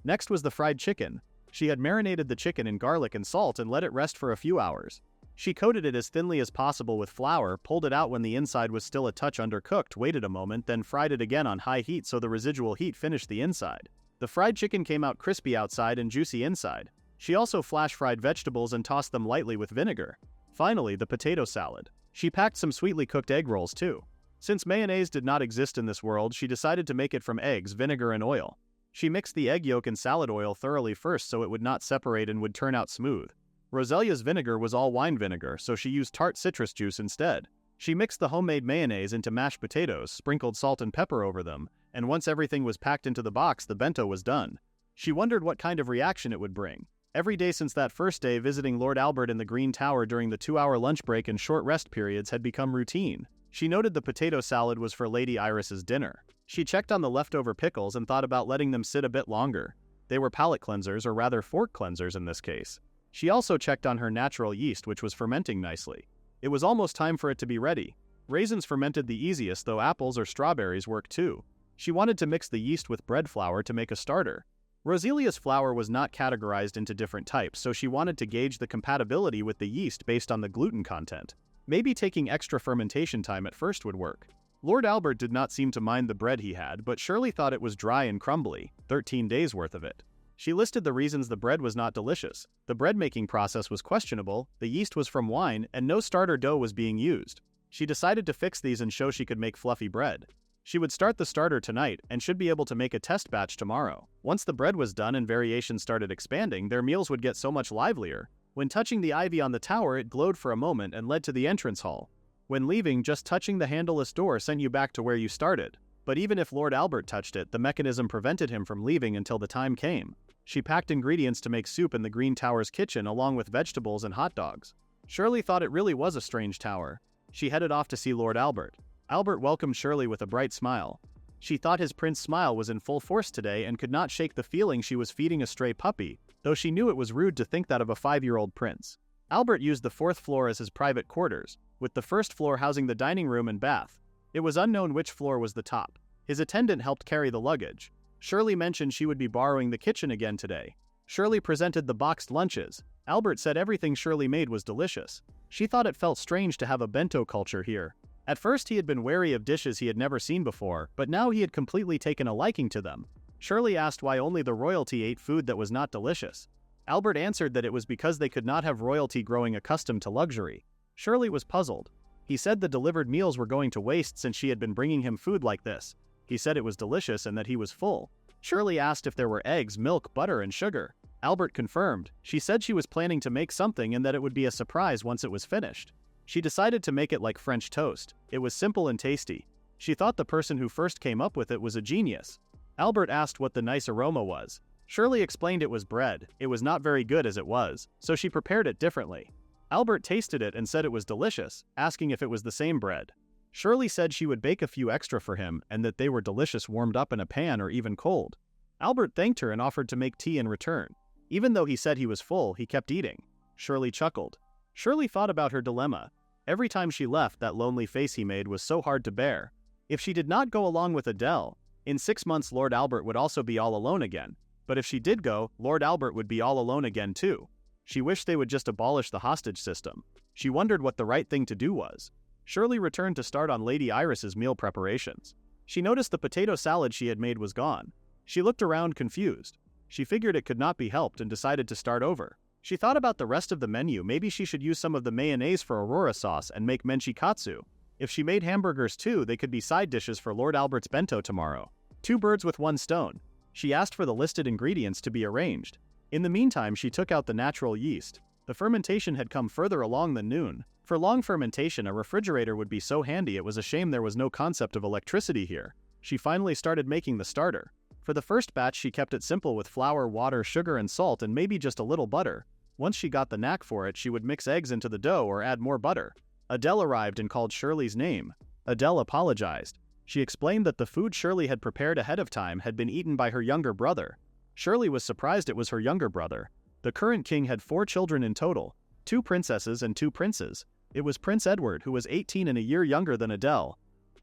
Next was the fried chicken. She had marinated the chicken in garlic and salt and let it rest for a few hours. She coated it as thinly as possible with flour, pulled it out when the inside was still a touch undercooked, waited a moment, then fried it again on high heat so the residual heat finished the inside. The fried chicken came out crispy outside and juicy inside. She also flash-fried vegetables and tossed them lightly with vinegar. Finally, the potato salad. She packed some sweetly cooked egg rolls too. Since mayonnaise did not exist in this world, she decided to make it from eggs, vinegar, and oil. She mixed the egg yolk and salad oil thoroughly first so it would not separate and would turn out smooth. Roselia's vinegar was all wine vinegar, so she used tart citrus juice instead. She mixed the homemade mayonnaise into mashed potatoes, sprinkled salt and pepper over them, and once everything was packed into the box, the bento was done. She wondered what kind of reaction it would bring. Every day since that first day visiting Lord Albert in the Green Tower during the 2-hour lunch break and short rest periods had become routine. She noted the potato salad was for Lady Iris's dinner. She checked on the leftover pickles and thought about letting them sit a bit longer. They were palate cleansers, or rather fork cleansers in this case. She also checked on her natural yeast, which was fermenting nicely. It was almost time for it to be ready. Raisins fermented the easiest, though apples or strawberries worked too. She wanted to mix the yeast with bread flour to make a starter. Roselia's flour was not categorized into different types, so she wanted to gauge the compatibility with the yeast based on the gluten content. Maybe taking extra fermentation time at first would work. Lord Albert did not seem to mind the bread he had, but Shirley thought it was dry and crumbly, 13 days worth of it. She listed the reasons the bread was not delicious. The bread-making process was questionable, the yeast was from wine, and no starter dough was being used. She decided to fix these and show she could make fluffy bread. She would start the starter tonight and should be able to make a test batch tomorrow. Once the bread was done and variations started expanding, their meals would get so much livelier. When touching the ivy on the tower, it glowed for a moment and led to the entrance hall. When leaving, just touching the handleless door sent you back to where you started. But even if Lord Albert touched it, the mechanism prevented him from leaving until the time came. She packed ingredients to make soup in the Green Tower's kitchen along with vegetables and hot dogs. Shirley thought it really was a strange tower. She headed off to see Lord Albert. Albert welcomed Shirley with a bright smile. She thought his prince smile was in full force today and could not shake the feeling she was feeding a stray puppy, though she knew it was rude to think that of a 5-year-old prince. Albert used the 4th floor as his private quarters, with the 1st floor housing the dining room and bath. It was unknown which floor was the top. His attendant helped carry the luggage. Shirley mentioned she would be borrowing the kitchen again today. Shirley presented the boxed lunches. Albert said everything Shirley made was delicious. She thought it felt strange to have a bento culture here. At first he had been wary of dishes he had never seen before, but now he had completely taken a liking to them. Shirley asked why only the royalty ate food that was not delicious. Albert answered that it was because they could not have royalty growing accustomed to luxury. Shirley was puzzled. He said the delivered meals were going to waste since she had been bringing him food like this. He said it was delicious and that he was full. Shirley asked if there were eggs, milk, butter, and sugar. Albert confirmed. She said she was planning to make something and that it would be a surprise once it was finished. She decided to make it like French toast. It was simple and tasty. She thought the person who first came up with it was a genius. Albert asked what the nice aroma was. Shirley explained it was bread. It was not very good as it was, so she prepared it differently. Albert tasted it and said it was delicious, asking if it was the same bread. Shirley said she would bake a few extra for him and that they were delicious warmed up in a pan or even cold. Albert thanked her and offered to make tea in return. Even though he said he was full, he kept eating. Shirley chuckled. Shirley thought about her dilemma. Every time she left, that lonely face he made was so hard to bear. If she did not go along with Adele, in 6 months Lord Albert would also be all alone again. But if she did go, Lord Albert would be all alone again too. She wished they would just abolish the hostage system. She wondered what the right thing to do was. Shirley returned to start on Lady Iris's meal preparations. She noticed the potato salad she had made was gone. She looked around confused. She figured it could not be helped and decided to start over. She thought about the rest of the menu. Maybe she should use some of the mayonnaise for Aurora sauce and make menchikatsu. If she made hamburgers too, they could be side dishes for Lord Albert's bento tomorrow. 2 birds with 1 stone. She asked for the listed ingredients to be arranged. In the meantime, she took out the natural yeast. The fermentation had come further along than noon. For long fermentation, a refrigerator would be so handy. It was a shame there was no concept of electricity here. She finally started making the starter. For the first batch, she kept it simple with flour, water, sugar, and salt, and maybe just a little butter. Once she got the knack for it, she would mix eggs into the dough or add more butter. Adele arrived and called Shirley's name. Adele apologized. She explained that the food Shirley had prepared ahead of time had been eaten by her younger brother. Shirley was surprised it was her younger brother. The current king had 4 children in total, 2 princesses and 2 princes. It was Prince Edward, who was 18 and a year younger than Adele.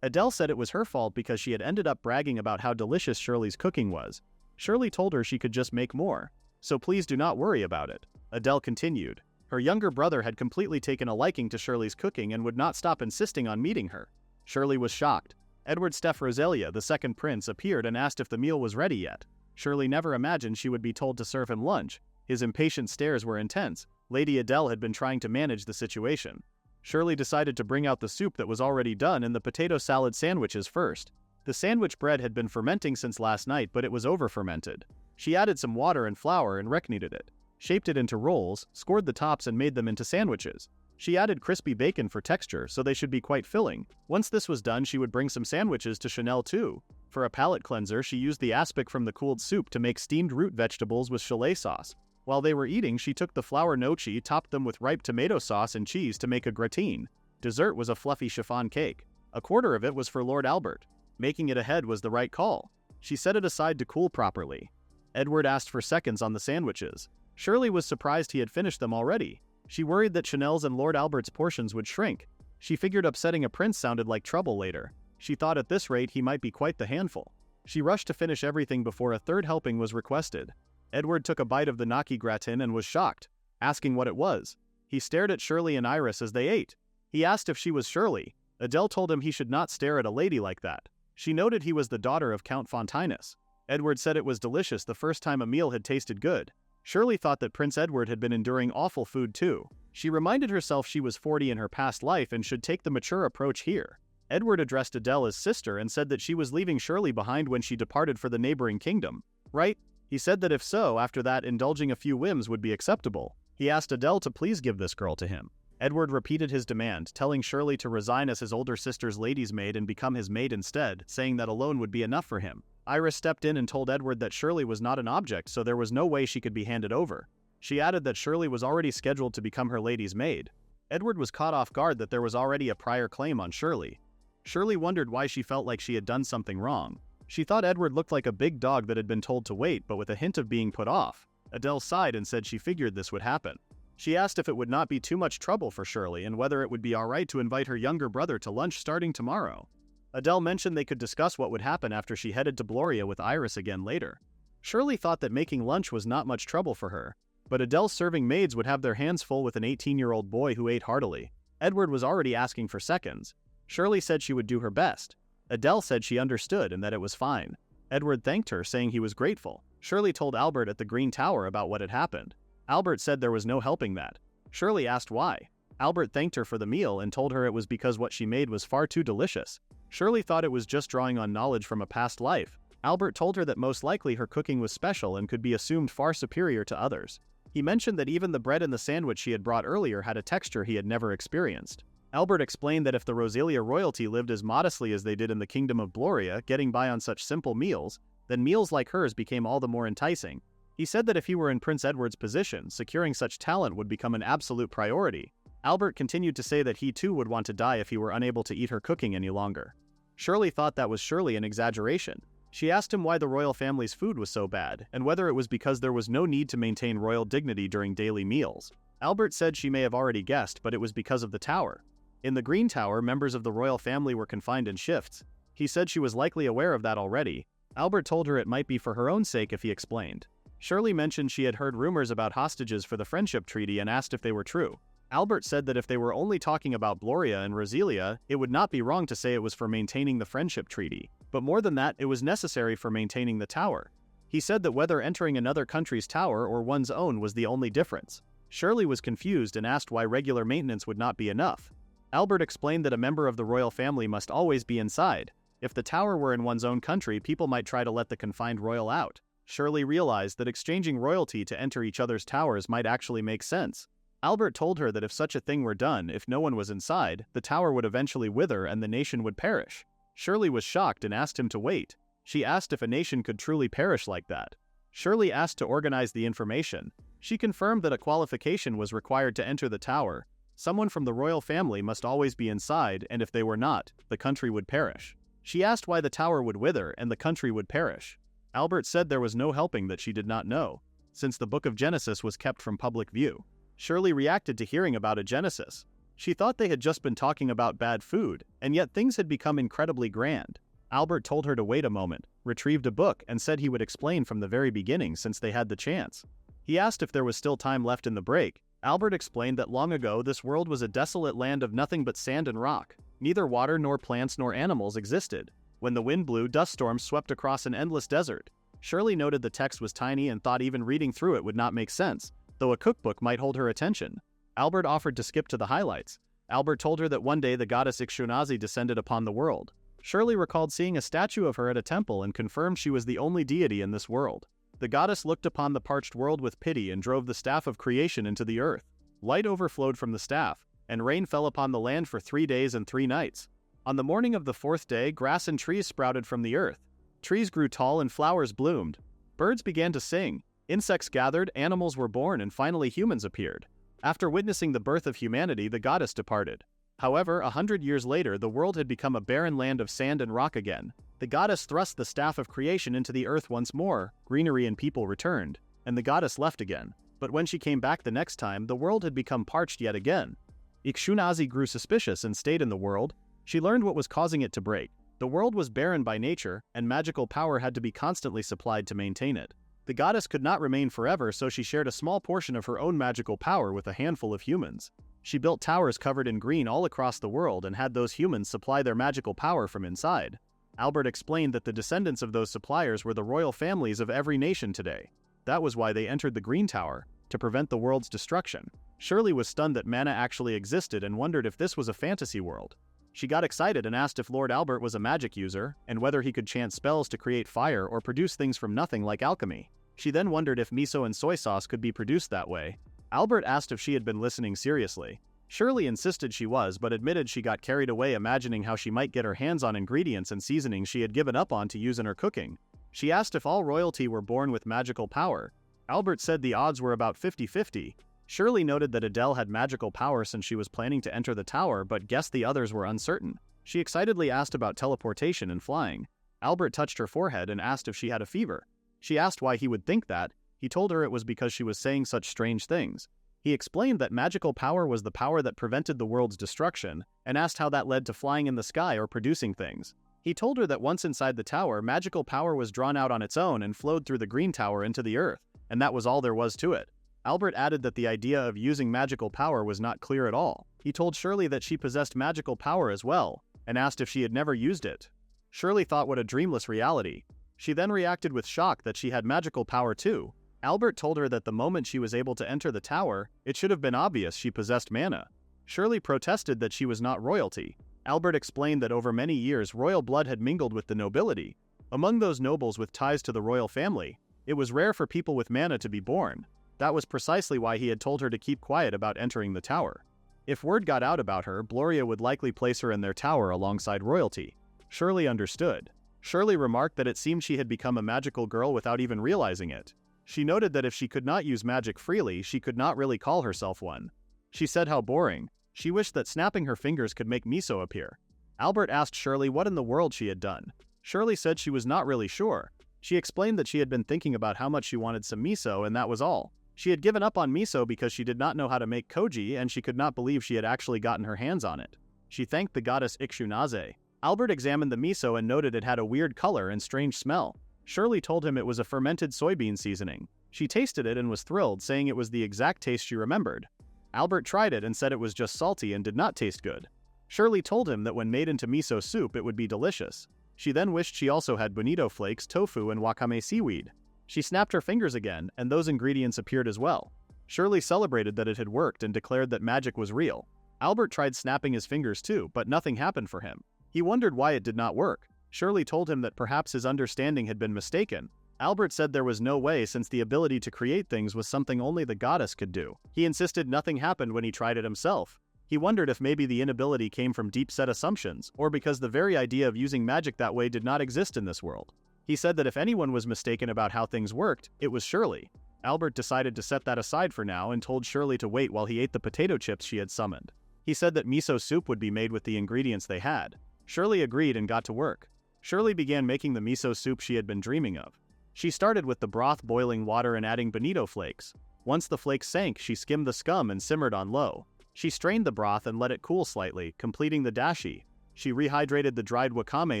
Adele said it was her fault because she had ended up bragging about how delicious Shirley's cooking was. Shirley told her she could just make more. So please do not worry about it. Adele continued. Her younger brother had completely taken a liking to Shirley's cooking and would not stop insisting on meeting her. Shirley was shocked. Edward Steph Roselia, the second prince, appeared and asked if the meal was ready yet. Shirley never imagined she would be told to serve him lunch. His impatient stares were intense. Lady Adele had been trying to manage the situation. Shirley decided to bring out the soup that was already done and the potato salad sandwiches first. The sandwich bread had been fermenting since last night, but it was over-fermented. She added some water and flour and reckneaded it, shaped it into rolls, scored the tops and made them into sandwiches. She added crispy bacon for texture, so they should be quite filling. Once this was done, she would bring some sandwiches to Chanel too. For a palate cleanser, she used the aspic from the cooled soup to make steamed root vegetables with chalet sauce. While they were eating, she took the flour gnocchi, topped them with ripe tomato sauce and cheese to make a gratin. Dessert was a fluffy chiffon cake. A quarter of it was for Lord Albert. Making it ahead was the right call. She set it aside to cool properly. Edward asked for seconds on the sandwiches. Shirley was surprised he had finished them already. She worried that Chanel's and Lord Albert's portions would shrink. She figured upsetting a prince sounded like trouble later. She thought at this rate he might be quite the handful. She rushed to finish everything before a third helping was requested. Edward took a bite of the gnocchi gratin and was shocked, asking what it was. He stared at Shirley and Iris as they ate. He asked if she was Shirley. Adele told him he should not stare at a lady like that. She noted he was the daughter of Count Fontinus. Edward said it was delicious the first time a meal had tasted good. Shirley thought that Prince Edward had been enduring awful food too. She reminded herself she was 40 in her past life and should take the mature approach here. Edward addressed Adele as sister and said that she was leaving Shirley behind when she departed for the neighboring kingdom. Right? He said that if so, after that, indulging a few whims would be acceptable. He asked Adele to please give this girl to him. Edward repeated his demand, telling Shirley to resign as his older sister's lady's maid and become his maid instead, saying that alone would be enough for him. Iris stepped in and told Edward that Shirley was not an object, so there was no way she could be handed over. She added that Shirley was already scheduled to become her lady's maid. Edward was caught off guard that there was already a prior claim on Shirley. Shirley wondered why she felt like she had done something wrong. She thought Edward looked like a big dog that had been told to wait, but with a hint of being put off. Adele sighed and said she figured this would happen. She asked if it would not be too much trouble for Shirley and whether it would be alright to invite her younger brother to lunch starting tomorrow. Adele mentioned they could discuss what would happen after she headed to Bloria with Iris again later. Shirley thought that making lunch was not much trouble for her, but Adele's serving maids would have their hands full with an 18-year-old boy who ate heartily. Edward was already asking for seconds. Shirley said she would do her best. Adele said she understood and that it was fine. Edward thanked her, saying he was grateful. Shirley told Albert at the Green Tower about what had happened. Albert said there was no helping that. Shirley asked why. Albert thanked her for the meal and told her it was because what she made was far too delicious. Shirley thought it was just drawing on knowledge from a past life. Albert told her that most likely her cooking was special and could be assumed far superior to others. He mentioned that even the bread in the sandwich she had brought earlier had a texture he had never experienced. Albert explained that if the Roselia royalty lived as modestly as they did in the Kingdom of Gloria, getting by on such simple meals, then meals like hers became all the more enticing. He said that if he were in Prince Edward's position, securing such talent would become an absolute priority. Albert continued to say that he too would want to die if he were unable to eat her cooking any longer. Shirley thought that was surely an exaggeration. She asked him why the royal family's food was so bad, and whether it was because there was no need to maintain royal dignity during daily meals. Albert said she may have already guessed, but it was because of the tower. In the Green Tower, members of the royal family were confined in shifts. He said she was likely aware of that already. Albert told her it might be for her own sake if he explained. Shirley mentioned she had heard rumors about hostages for the friendship treaty and asked if they were true. Albert said that if they were only talking about Gloria and Roselia, it would not be wrong to say it was for maintaining the friendship treaty. But more than that, it was necessary for maintaining the tower. He said that whether entering another country's tower or one's own was the only difference. Shirley was confused and asked why regular maintenance would not be enough. Albert explained that a member of the royal family must always be inside. If the tower were in one's own country, people might try to let the confined royal out. Shirley realized that exchanging royalty to enter each other's towers might actually make sense. Albert told her that if such a thing were done, if no one was inside, the tower would eventually wither and the nation would perish. Shirley was shocked and asked him to wait. She asked if a nation could truly perish like that. Shirley asked to organize the information. She confirmed that a qualification was required to enter the tower. Someone from the royal family must always be inside, and if they were not, the country would perish. She asked why the tower would wither and the country would perish. Albert said there was no helping that she did not know, since the book of Genesis was kept from public view. Shirley reacted to hearing about a Genesis. She thought they had just been talking about bad food, and yet things had become incredibly grand. Albert told her to wait a moment, retrieved a book, and said he would explain from the very beginning since they had the chance. He asked if there was still time left in the break. Albert explained that long ago this world was a desolate land of nothing but sand and rock. Neither water nor plants nor animals existed. When the wind blew, dust storms swept across an endless desert. Shirley noted the text was tiny and thought even reading through it would not make sense, though a cookbook might hold her attention. Albert offered to skip to the highlights. Albert told her that one day the goddess Ixhunazi descended upon the world. Shirley recalled seeing a statue of her at a temple and confirmed she was the only deity in this world. The goddess looked upon the parched world with pity and drove the staff of creation into the earth. Light overflowed from the staff, and rain fell upon the land for 3 days and 3 nights. On the morning of the 4th day, grass and trees sprouted from the earth. Trees grew tall and flowers bloomed. Birds began to sing. Insects gathered, animals were born, and finally humans appeared. After witnessing the birth of humanity, the goddess departed. However, 100 years later, the world had become a barren land of sand and rock again. The goddess thrust the staff of creation into the earth once more, greenery and people returned, and the goddess left again. But when she came back the next time, the world had become parched yet again. Ixhunazi grew suspicious and stayed in the world. She learned what was causing it to break. The world was barren by nature, and magical power had to be constantly supplied to maintain it. The goddess could not remain forever, so she shared a small portion of her own magical power with a handful of humans. She built towers covered in green all across the world and had those humans supply their magical power from inside. Albert explained that the descendants of those suppliers were the royal families of every nation today. That was why they entered the Green Tower, to prevent the world's destruction. Shirley was stunned that mana actually existed and wondered if this was a fantasy world. She got excited and asked if Lord Albert was a magic user, and whether he could chant spells to create fire or produce things from nothing like alchemy. She then wondered if miso and soy sauce could be produced that way. Albert asked if she had been listening seriously. Shirley insisted she was, but admitted she got carried away imagining how she might get her hands on ingredients and seasonings she had given up on to use in her cooking. She asked if all royalty were born with magical power. Albert said the odds were about 50-50. Shirley noted that Adele had magical power since she was planning to enter the tower, but guessed the others were uncertain. She excitedly asked about teleportation and flying. Albert touched her forehead and asked if she had a fever. She asked why he would think that. He told her it was because she was saying such strange things. He explained that magical power was the power that prevented the world's destruction, and asked how that led to flying in the sky or producing things. He told her that once inside the tower, magical power was drawn out on its own and flowed through the Green Tower into the earth, and that was all there was to it. Albert added that the idea of using magical power was not clear at all. He told Shirley that she possessed magical power as well, and asked if she had never used it. Shirley thought what a dreamless reality. She then reacted with shock that she had magical power too. Albert told her that the moment she was able to enter the tower, it should have been obvious she possessed mana. Shirley protested that she was not royalty. Albert explained that over many years royal blood had mingled with the nobility. Among those nobles with ties to the royal family, it was rare for people with mana to be born. That was precisely why he had told her to keep quiet about entering the tower. If word got out about her, Gloria would likely place her in their tower alongside royalty. Shirley understood. Shirley remarked that it seemed she had become a magical girl without even realizing it. She noted that if she could not use magic freely, she could not really call herself one. She said how boring. She wished that snapping her fingers could make miso appear. Albert asked Shirley what in the world she had done. Shirley said she was not really sure. She explained that she had been thinking about how much she wanted some miso and that was all. She had given up on miso because she did not know how to make koji and she could not believe she had actually gotten her hands on it. She thanked the goddess Ikshunaze. Albert examined the miso and noted it had a weird color and strange smell. Shirley told him it was a fermented soybean seasoning. She tasted it and was thrilled, saying it was the exact taste she remembered. Albert tried it and said it was just salty and did not taste good. Shirley told him that when made into miso soup it would be delicious. She then wished she also had bonito flakes, tofu, and wakame seaweed. She snapped her fingers again, and those ingredients appeared as well. Shirley celebrated that it had worked and declared that magic was real. Albert tried snapping his fingers too, but nothing happened for him. He wondered why it did not work. Shirley told him that perhaps his understanding had been mistaken. Albert said there was no way since the ability to create things was something only the goddess could do. He insisted nothing happened when he tried it himself. He wondered if maybe the inability came from deep-set assumptions, or because the very idea of using magic that way did not exist in this world. He said that if anyone was mistaken about how things worked, it was Shirley. Albert decided to set that aside for now and told Shirley to wait while he ate the potato chips she had summoned. He said that miso soup would be made with the ingredients they had. Shirley agreed and got to work. Shirley began making the miso soup she had been dreaming of. She started with the broth, boiling water and adding bonito flakes. Once the flakes sank, she skimmed the scum and simmered on low. She strained the broth and let it cool slightly, completing the dashi. She rehydrated the dried wakame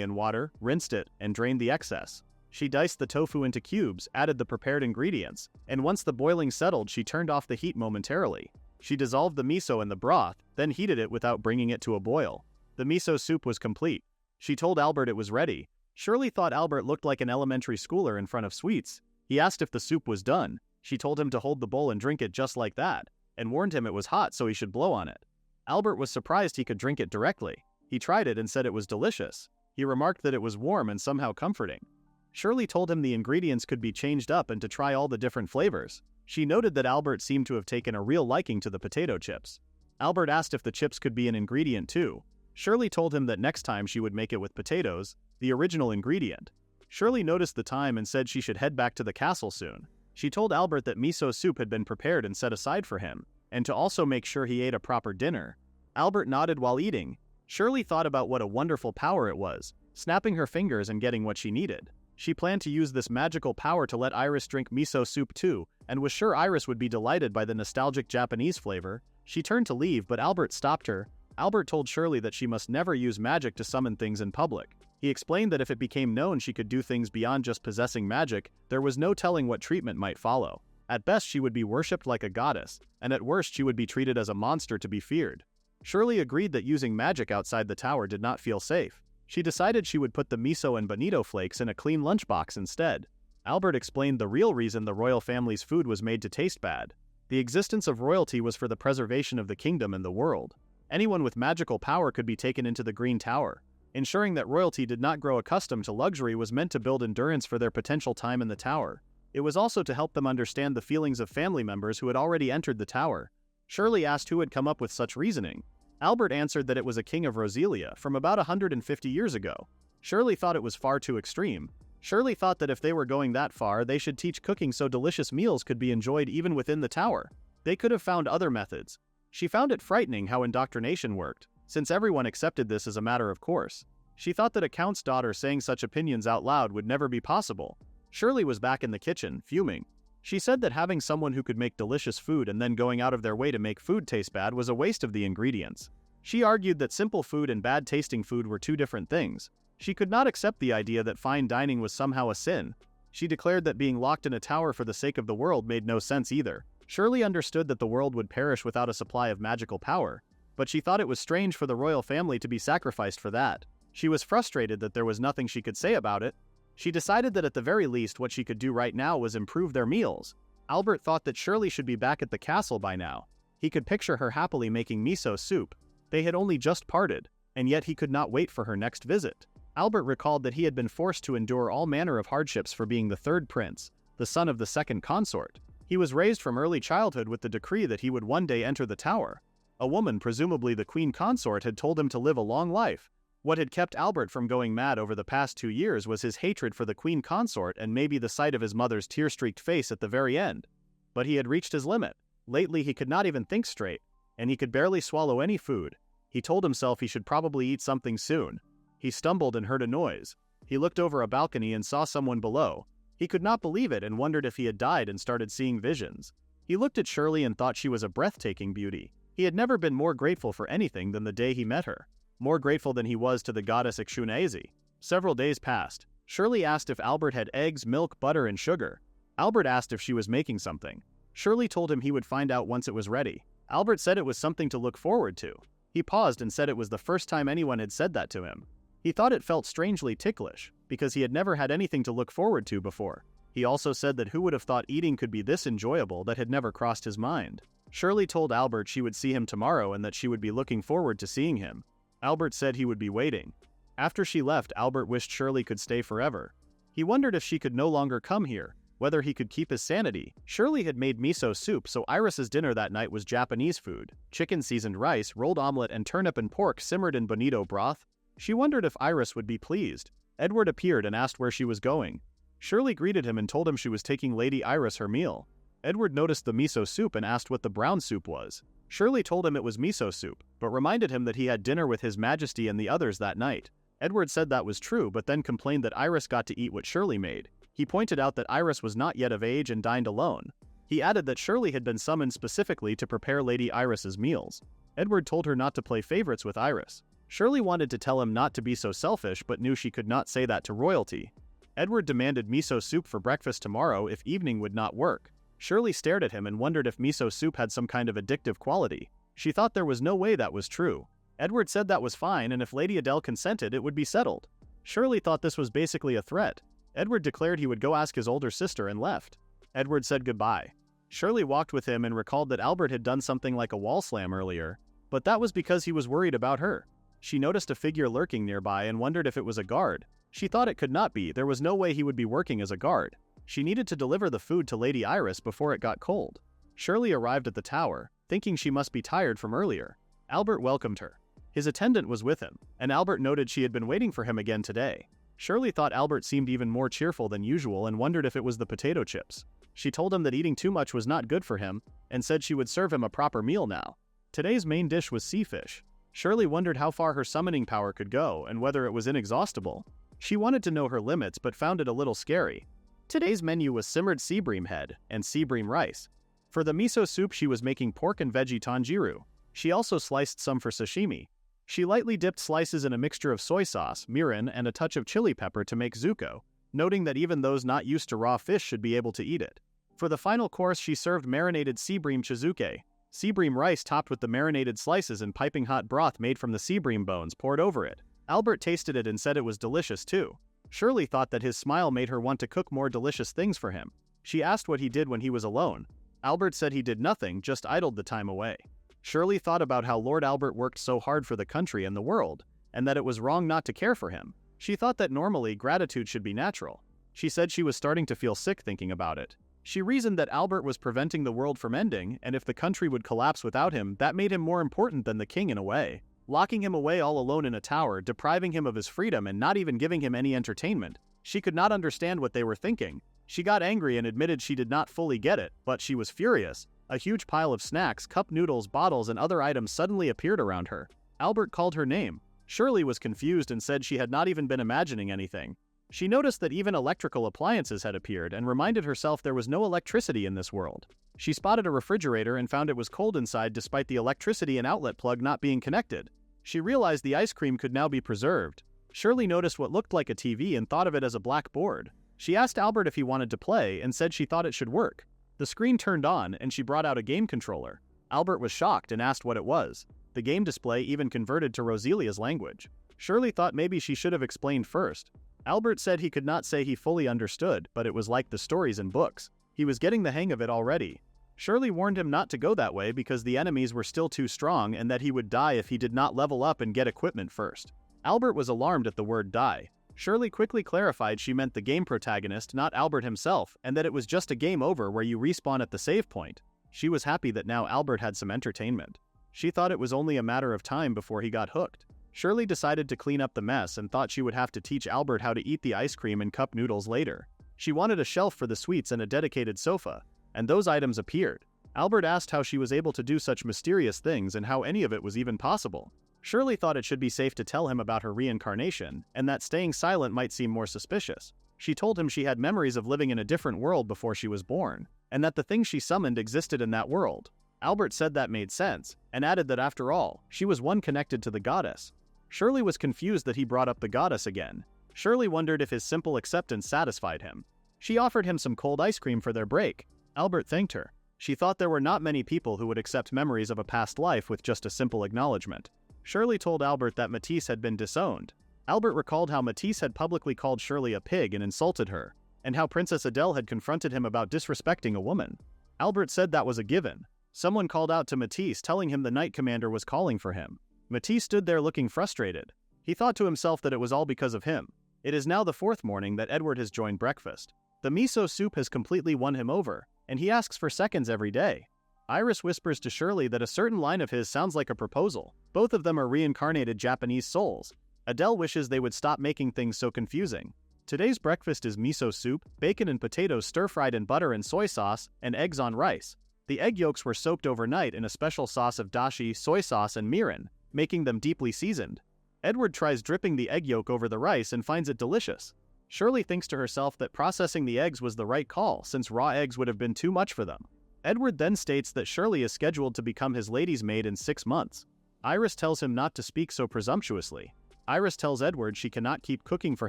in water, rinsed it, and drained the excess. She diced the tofu into cubes, added the prepared ingredients, and once the boiling settled, she turned off the heat momentarily. She dissolved the miso in the broth, then heated it without bringing it to a boil. The miso soup was complete. She told Albert it was ready. Shirley thought Albert looked like an elementary schooler in front of sweets. He asked if the soup was done. She told him to hold the bowl and drink it just like that, and warned him it was hot so he should blow on it. Albert was surprised he could drink it directly. He tried it and said it was delicious. He remarked that it was warm and somehow comforting. Shirley told him the ingredients could be changed up and to try all the different flavors. She noted that Albert seemed to have taken a real liking to the potato chips. Albert asked if the chips could be an ingredient too. Shirley told him that next time she would make it with potatoes, the original ingredient. Shirley noticed the time and said she should head back to the castle soon. She told Albert that miso soup had been prepared and set aside for him, and to also make sure he ate a proper dinner. Albert nodded while eating. Shirley thought about what a wonderful power it was, snapping her fingers and getting what she needed. She planned to use this magical power to let Iris drink miso soup too, and was sure Iris would be delighted by the nostalgic Japanese flavor. She turned to leave, but Albert stopped her. Albert told Shirley that she must never use magic to summon things in public. He explained that if it became known she could do things beyond just possessing magic, there was no telling what treatment might follow. At best she would be worshipped like a goddess, and at worst she would be treated as a monster to be feared. Shirley agreed that using magic outside the tower did not feel safe. She decided she would put the miso and bonito flakes in a clean lunchbox instead. Albert explained the real reason the royal family's food was made to taste bad. The existence of royalty was for the preservation of the kingdom and the world. Anyone with magical power could be taken into the Green Tower. Ensuring that royalty did not grow accustomed to luxury was meant to build endurance for their potential time in the tower. It was also to help them understand the feelings of family members who had already entered the tower. Shirley asked who had come up with such reasoning. Albert answered that it was a king of Roselia from about 150 years ago. Shirley thought it was far too extreme. Shirley thought that if they were going that far, they should teach cooking so delicious meals could be enjoyed even within the tower. They could have found other methods. She found it frightening how indoctrination worked, since everyone accepted this as a matter of course. She thought that a count's daughter saying such opinions out loud would never be possible. Shirley was back in the kitchen, fuming. She said that having someone who could make delicious food and then going out of their way to make food taste bad was a waste of the ingredients. She argued that simple food and bad-tasting food were two different things. She could not accept the idea that fine dining was somehow a sin. She declared that being locked in a tower for the sake of the world made no sense either. Shirley understood that the world would perish without a supply of magical power, but she thought it was strange for the royal family to be sacrificed for that. She was frustrated that there was nothing she could say about it. She decided that at the very least what she could do right now was improve their meals. Albert thought that Shirley should be back at the castle by now. He could picture her happily making miso soup. They had only just parted, and yet he could not wait for her next visit. Albert recalled that he had been forced to endure all manner of hardships for being the third prince, the son of the second consort. He was raised from early childhood with the decree that he would one day enter the tower. A woman, presumably the queen consort, had told him to live a long life. What had kept Albert from going mad over the past 2 years was his hatred for the queen consort and maybe the sight of his mother's tear-streaked face at the very end. But he had reached his limit. Lately he could not even think straight, and he could barely swallow any food. He told himself he should probably eat something soon. He stumbled and heard a noise. He looked over a balcony and saw someone below. He could not believe it and wondered if he had died and started seeing visions. He looked at Shirley and thought she was a breathtaking beauty. He had never been more grateful for anything than the day he met her. More grateful than he was to the goddess Ixhunaezi. Several days passed. Shirley asked if Albert had eggs, milk, butter, and sugar. Albert asked if she was making something. Shirley told him he would find out once it was ready. Albert said it was something to look forward to. He paused and said it was the first time anyone had said that to him. He thought it felt strangely ticklish, because he had never had anything to look forward to before. He also said that who would have thought eating could be this enjoyable that had never crossed his mind. Shirley told Albert she would see him tomorrow and that she would be looking forward to seeing him. Albert said he would be waiting. After she left, Albert wished Shirley could stay forever. He wondered if she could no longer come here, whether he could keep his sanity. Shirley had made miso soup, so Iris's dinner that night was Japanese food: chicken seasoned rice, rolled omelette, and turnip and pork simmered in bonito broth. She wondered if Iris would be pleased. Edward appeared and asked where she was going. Shirley greeted him and told him she was taking Lady Iris her meal. Edward noticed the miso soup and asked what the brown soup was. Shirley told him it was miso soup, but reminded him that he had dinner with His Majesty and the others that night. Edward said that was true, but then complained that Iris got to eat what Shirley made. He pointed out that Iris was not yet of age and dined alone. He added that Shirley had been summoned specifically to prepare Lady Iris's meals. Edward told her not to play favorites with Iris. Shirley wanted to tell him not to be so selfish, but knew she could not say that to royalty. Edward demanded miso soup for breakfast tomorrow if evening would not work. Shirley stared at him and wondered if miso soup had some kind of addictive quality. She thought there was no way that was true. Edward said that was fine, and if Lady Adele consented, it would be settled. Shirley thought this was basically a threat. Edward declared he would go ask his older sister and left. Edward said goodbye. Shirley walked with him and recalled that Albert had done something like a wall slam earlier, but that was because he was worried about her. She noticed a figure lurking nearby and wondered if it was a guard. She thought it could not be. There was no way he would be working as a guard. She needed to deliver the food to Lady Iris before it got cold. Shirley arrived at the tower, thinking she must be tired from earlier. Albert welcomed her. His attendant was with him, and Albert noted she had been waiting for him again today. Shirley thought Albert seemed even more cheerful than usual and wondered if it was the potato chips. She told him that eating too much was not good for him, and said she would serve him a proper meal now. Today's main dish was sea fish. Shirley wondered how far her summoning power could go and whether it was inexhaustible. She wanted to know her limits but found it a little scary. Today's menu was simmered sea bream head and sea bream rice. For the miso soup she was making pork and veggie tanjiru. She also sliced some for sashimi. She lightly dipped slices in a mixture of soy sauce, mirin, and a touch of chili pepper to make zuko, noting that even those not used to raw fish should be able to eat it. For the final course she served marinated sea bream chizuke, sea bream rice topped with the marinated slices and piping hot broth made from the sea bream bones poured over it. Albert tasted it and said it was delicious too. Shirley thought that his smile made her want to cook more delicious things for him. She asked what he did when he was alone. Albert said he did nothing, just idled the time away. Shirley thought about how Lord Albert worked so hard for the country and the world, and that it was wrong not to care for him. She thought that normally gratitude should be natural. She said she was starting to feel sick thinking about it. She reasoned that Albert was preventing the world from ending, and if the country would collapse without him, that made him more important than the king in a way. Locking him away all alone in a tower, depriving him of his freedom and not even giving him any entertainment. She could not understand what they were thinking. She got angry and admitted she did not fully get it, but she was furious. A huge pile of snacks, cup noodles, bottles, and other items suddenly appeared around her. Albert called her name. Shirley was confused and said she had not even been imagining anything. She noticed that even electrical appliances had appeared and reminded herself there was no electricity in this world. She spotted a refrigerator and found it was cold inside despite the electricity and outlet plug not being connected. She realized the ice cream could now be preserved. Shirley noticed what looked like a TV and thought of it as a black board. She asked Albert if he wanted to play and said she thought it should work. The screen turned on and she brought out a game controller. Albert was shocked and asked what it was. The game display even converted to Roselia's language. Shirley thought maybe she should have explained first. Albert said he could not say he fully understood, but it was like the stories in books. He was getting the hang of it already. Shirley warned him not to go that way because the enemies were still too strong and that he would die if he did not level up and get equipment first. Albert was alarmed at the word die. Shirley quickly clarified she meant the game protagonist, not Albert himself, and that it was just a game over where you respawn at the save point. She was happy that now Albert had some entertainment. She thought it was only a matter of time before he got hooked. Shirley decided to clean up the mess and thought she would have to teach Albert how to eat the ice cream and cup noodles later. She wanted a shelf for the sweets and a dedicated sofa, and those items appeared. Albert asked how she was able to do such mysterious things and how any of it was even possible. Shirley thought it should be safe to tell him about her reincarnation, and that staying silent might seem more suspicious. She told him she had memories of living in a different world before she was born, and that the things she summoned existed in that world. Albert said that made sense, and added that after all, she was one connected to the goddess. Shirley was confused that he brought up the goddess again. Shirley wondered if his simple acceptance satisfied him. She offered him some cold ice cream for their break. Albert thanked her. She thought there were not many people who would accept memories of a past life with just a simple acknowledgement. Shirley told Albert that Matise had been disowned. Albert recalled how Matise had publicly called Shirley a pig and insulted her, and how Princess Adele had confronted him about disrespecting a woman. Albert said that was a given. Someone called out to Matise telling him the Knight Commander was calling for him. Matise stood there looking frustrated. He thought to himself that it was all because of him. It is now the fourth morning that Edward has joined breakfast. The miso soup has completely won him over, and he asks for seconds every day. Iris whispers to Shirley that a certain line of his sounds like a proposal. Both of them are reincarnated Japanese souls. Adele wishes they would stop making things so confusing. Today's breakfast is miso soup, bacon and potatoes stir-fried in butter and soy sauce, and eggs on rice. The egg yolks were soaked overnight in a special sauce of dashi, soy sauce, and mirin, making them deeply seasoned. Edward tries dripping the egg yolk over the rice and finds it delicious. Shirley thinks to herself that processing the eggs was the right call since raw eggs would have been too much for them. Edward then states that Shirley is scheduled to become his lady's maid in 6 months. Iris tells him not to speak so presumptuously. Iris tells Edward she cannot keep cooking for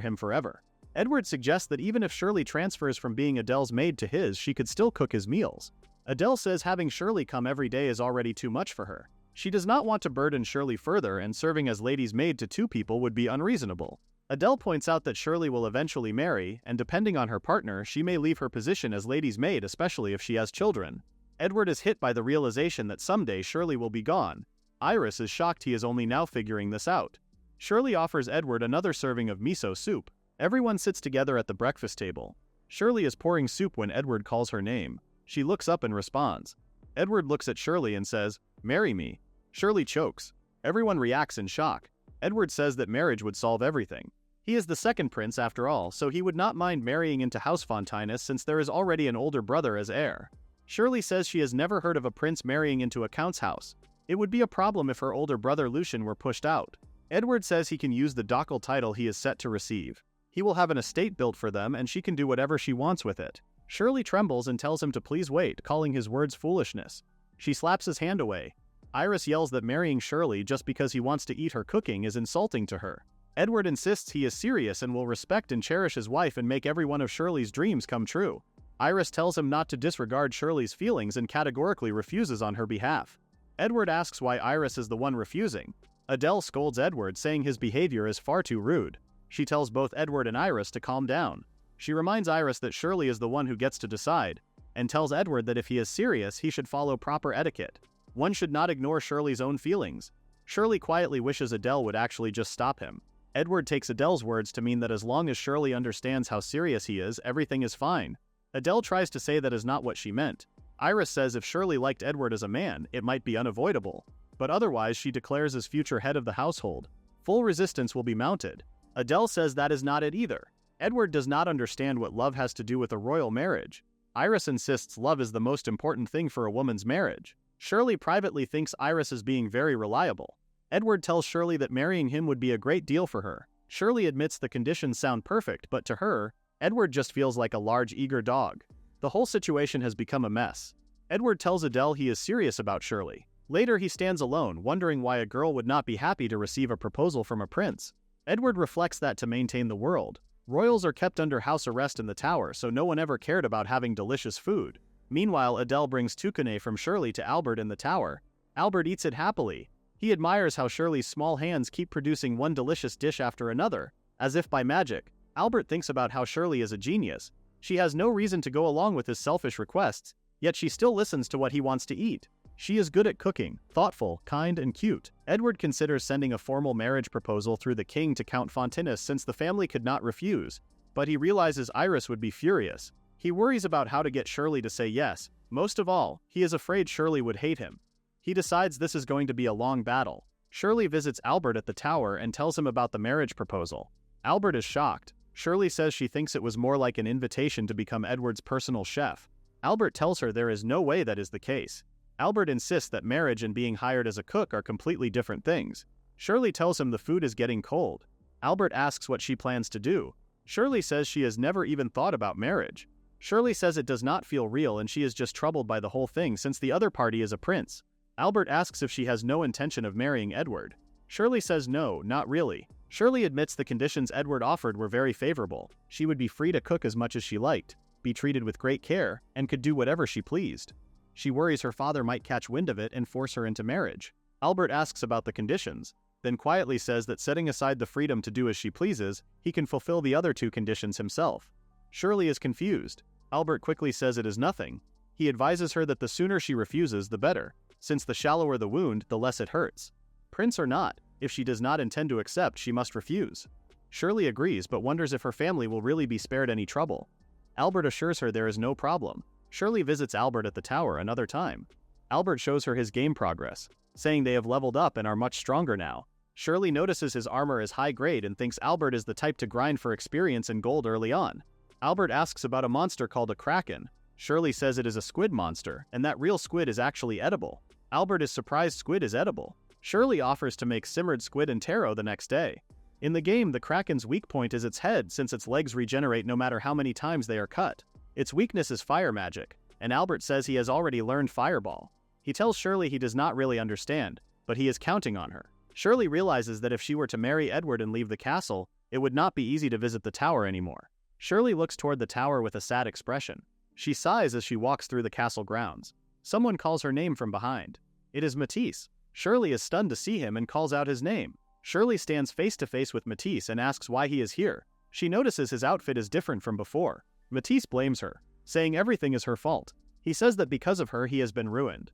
him forever. Edward suggests that even if Shirley transfers from being Adele's maid to his, she could still cook his meals. Adele says having Shirley come every day is already too much for her. She does not want to burden Shirley further, and serving as lady's maid to 2 people would be unreasonable. Adele points out that Shirley will eventually marry, and depending on her partner, she may leave her position as lady's maid, especially if she has children. Edward is hit by the realization that someday Shirley will be gone. Iris is shocked he is only now figuring this out. Shirley offers Edward another serving of miso soup. Everyone sits together at the breakfast table. Shirley is pouring soup when Edward calls her name. She looks up and responds. Edward looks at Shirley and says, "Marry me." Shirley chokes. Everyone reacts in shock. Edward says that marriage would solve everything. He is the second prince after all, so he would not mind marrying into House Fontinus since there is already an older brother as heir. Shirley says she has never heard of a prince marrying into a count's house. It would be a problem if her older brother Lucian were pushed out. Edward says he can use the ducal title he is set to receive. He will have an estate built for them and she can do whatever she wants with it. Shirley trembles and tells him to please wait, calling his words foolishness. She slaps his hand away. Iris yells that marrying Shirley just because he wants to eat her cooking is insulting to her. Edward insists he is serious and will respect and cherish his wife and make every one of Shirley's dreams come true. Iris tells him not to disregard Shirley's feelings and categorically refuses on her behalf. Edward asks why Iris is the one refusing. Adele scolds Edward, saying his behavior is far too rude. She tells both Edward and Iris to calm down. She reminds Iris that Shirley is the one who gets to decide, and tells Edward that if he is serious, he should follow proper etiquette. One should not ignore Shirley's own feelings. Shirley quietly wishes Adele would actually just stop him. Edward takes Adele's words to mean that as long as Shirley understands how serious he is, everything is fine. Adele tries to say that is not what she meant. Iris says if Shirley liked Edward as a man, it might be unavoidable. But otherwise she declares as future head of the household. Full resistance will be mounted. Adele says that is not it either. Edward does not understand what love has to do with a royal marriage. Iris insists love is the most important thing for a woman's marriage. Shirley privately thinks Iris is being very reliable. Edward tells Shirley that marrying him would be a great deal for her. Shirley admits the conditions sound perfect, but to her, Edward just feels like a large, eager dog. The whole situation has become a mess. Edward tells Adele he is serious about Shirley. Later he stands alone, wondering why a girl would not be happy to receive a proposal from a prince. Edward reflects that to maintain the world, royals are kept under house arrest in the tower, so no one ever cared about having delicious food. Meanwhile, Adele brings toucannet from Shirley to Albert in the tower. Albert eats it happily. He admires how Shirley's small hands keep producing one delicious dish after another. As if by magic, Albert thinks about how Shirley is a genius. She has no reason to go along with his selfish requests. Yet she still listens to what he wants to eat. She is good at cooking, thoughtful, kind, and cute. Edward considers sending a formal marriage proposal through the king to Count Fontinus since the family could not refuse, but he realizes Iris would be furious. He worries about how to get Shirley to say yes. Most of all, he is afraid Shirley would hate him. He decides this is going to be a long battle. Shirley visits Albert at the tower and tells him about the marriage proposal. Albert is shocked. Shirley says she thinks it was more like an invitation to become Edward's personal chef. Albert tells her there is no way that is the case. Albert insists that marriage and being hired as a cook are completely different things. Shirley tells him the food is getting cold. Albert asks what she plans to do. Shirley says she has never even thought about marriage. Shirley says it does not feel real and she is just troubled by the whole thing since the other party is a prince. Albert asks if she has no intention of marrying Edward. Shirley says no, not really. Shirley admits the conditions Edward offered were very favorable. She would be free to cook as much as she liked, be treated with great care, and could do whatever she pleased. She worries her father might catch wind of it and force her into marriage. Albert asks about the conditions, then quietly says that setting aside the freedom to do as she pleases, he can fulfill the other two conditions himself. Shirley is confused. Albert quickly says it is nothing. He advises her that the sooner she refuses, the better, since the shallower the wound, the less it hurts. Prince or not, if she does not intend to accept, she must refuse. Shirley agrees but wonders if her family will really be spared any trouble. Albert assures her there is no problem. Shirley visits Albert at the tower another time. Albert shows her his game progress, saying they have leveled up and are much stronger now. Shirley notices his armor is high grade and thinks Albert is the type to grind for experience and gold early on. Albert asks about a monster called a kraken. Shirley says it is a squid monster, and that real squid is actually edible. Albert is surprised squid is edible. Shirley offers to make simmered squid and taro the next day. In the game, the kraken's weak point is its head since its legs regenerate no matter how many times they are cut. Its weakness is fire magic, and Albert says he has already learned fireball. He tells Shirley he does not really understand, but he is counting on her. Shirley realizes that if she were to marry Edward and leave the castle, it would not be easy to visit the tower anymore. Shirley looks toward the tower with a sad expression. She sighs as she walks through the castle grounds. Someone calls her name from behind. It is Matise. Shirley is stunned to see him and calls out his name. Shirley stands face to face with Matise and asks why he is here. She notices his outfit is different from before. Matise blames her, saying everything is her fault. He says that because of her he has been ruined.